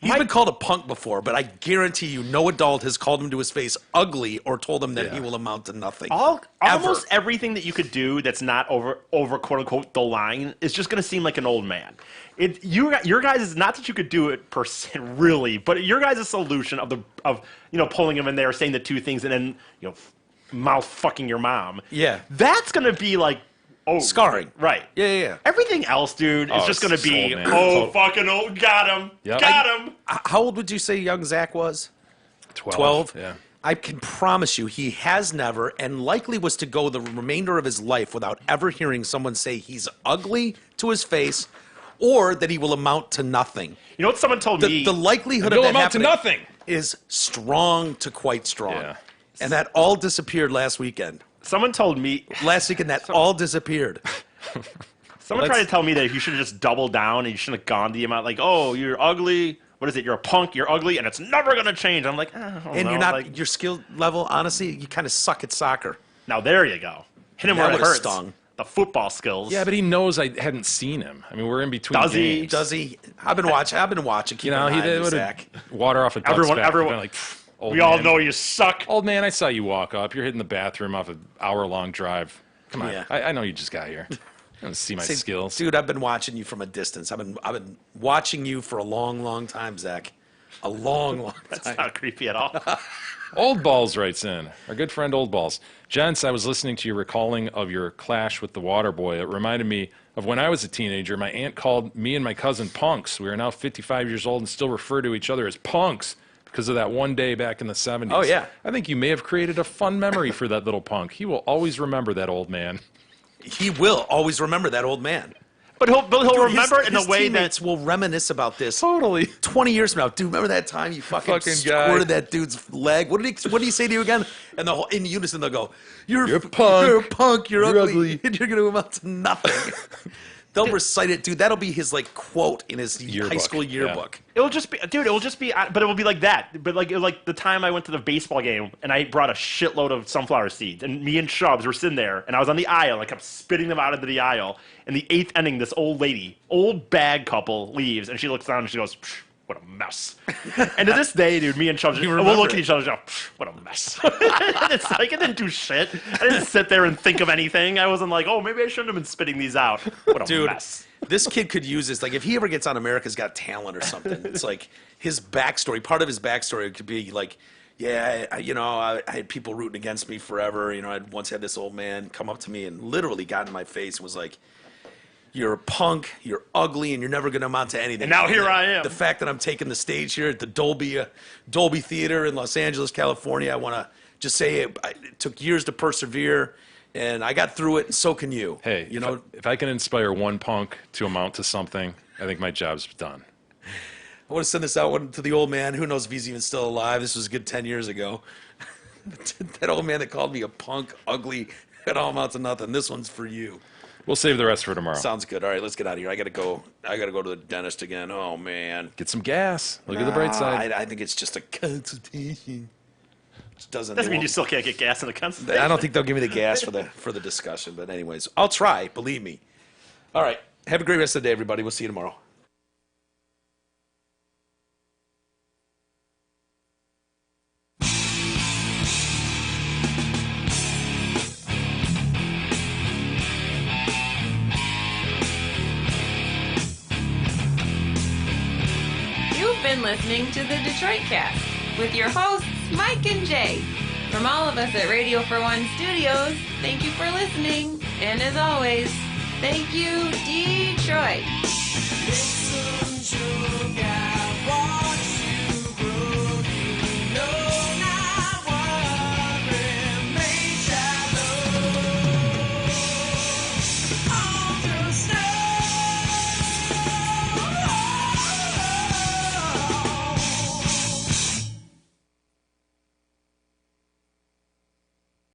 He's been called a punk before, but I guarantee you no adult has called him to his face ugly or told him that he will amount to nothing. Almost everything that you could do that's not over quote unquote the line is just going to seem like an old man. Your guys is not that you could do it per se, really, but your guys' solution of pulling him in there, saying the two things, and then mouth fucking your mom. Yeah. That's going to be like Scarring. Right. Yeah. Everything else, dude, is just going to it's be old, man. fucking old. Got him. Yep. Got him. How old would you say young Zach was? 12. Yeah. I can promise you he has never and likely was to go the remainder of his life without ever hearing someone say he's ugly to his face or that he will amount to nothing. You know what someone told me? The likelihood He'll of that amount to happening nothing. is strong to quite strong. Yeah. And that all disappeared last weekend. Someone told me. Last weekend, that all disappeared. Someone tried to tell me that you should have just doubled down and you shouldn't have gone the amount like, oh, you're ugly. What is it? You're a punk. You're ugly, and it's never gonna change. I'm like, I don't And know. you're not, Like, your skill level, honestly, you kind of suck at soccer. now there you go. Hit him That where it would've hurts. stung. The football skills. Yeah, but he knows I hadn't seen him. I mean, we're in between Does he? games. Does he? I've been watching. Keep You know, an he eye on you, would Zach. have water off a duck's Everyone- back. everyone- Been like, old we all man. know you suck. Old man, I saw you walk up. You're hitting the bathroom off an hour-long drive. Come on. Yeah. I know you just got here. I want to see my Say, skills. dude. I've been watching you from a distance. I've been watching you for a long, long time, Zach. A long, long That's time. not creepy at all. Old Balls writes in. Our good friend Old Balls. Gents, I was listening to your recalling of your clash with the water boy. It reminded me of when I was a teenager. My aunt called me and my cousin punks. We are now 55 years old and still refer to each other as punks because of that one day back in the 70s. Oh, yeah. I think you may have created a fun memory for that little punk. He will always remember that old man. He will always remember that old man. But he'll Dude, remember it in his a way that teammates will reminisce about this Totally. 20 years from now. Dude, remember that time you fucking guy. squirted that dude's leg? What did he say to you again? And the whole, in unison they'll go, "You're a punk. You're a punk. You're ugly. ugly." And you're gonna amount to nothing." They'll recite it, dude. That'll be his like quote in his high Yearbook, school yeah. yearbook. it'll just be, dude. It'll just be, but it will be like that. But like the time I went to the baseball game and I brought a shitload of sunflower seeds, and me and Chubbs were sitting there, and I was on the aisle. I kept spitting them out into the aisle. In the 8th inning, this old lady, old bag couple, leaves, and she looks down and she goes, "Psh, what a mess." And to this day, dude, me and Chubbs, we'll remember look at it. each other and go, "Psh, what a mess." And it's like, it didn't do shit. I didn't sit there and think of anything. I wasn't like, oh, maybe I shouldn't have been spitting these out. What a Dude, mess. this kid could use this. Like, if he ever gets on America's Got Talent or something, it's like his backstory. Part of his backstory could be like, yeah, I had people rooting against me forever. You know, I'd once had this old man come up to me and literally got in my face and was like, "You're a punk, you're ugly, and you're never going to amount to anything." And now here I am. The fact that I'm taking the stage here at the Dolby Theater in Los Angeles, California, I want to just say it took years to persevere, and I got through it, and so can you. Hey, you know, if I can inspire one punk to amount to something, I think my job's done. I want to send this out to the old man. Who knows if he's even still alive? This was a good 10 years ago. That old man that called me a punk, ugly, it all amounts to nothing. This one's for you. We'll save the rest for tomorrow. Sounds good. All right, let's get out of here. I gotta go to the dentist again. Oh man. Get some gas. Look at the bright side. I think it's just a consultation. It doesn't Mean you still can't get gas in the consultation. I don't think they'll give me the gas for the discussion. But anyways, I'll try. Believe me. All right. Have a great rest of the day, everybody. We'll see you tomorrow. You've been listening to the Detroit Cast with your hosts, Mike and Jay. From all of us at Radio for One Studios, thank you for listening. And as always, thank you, Detroit.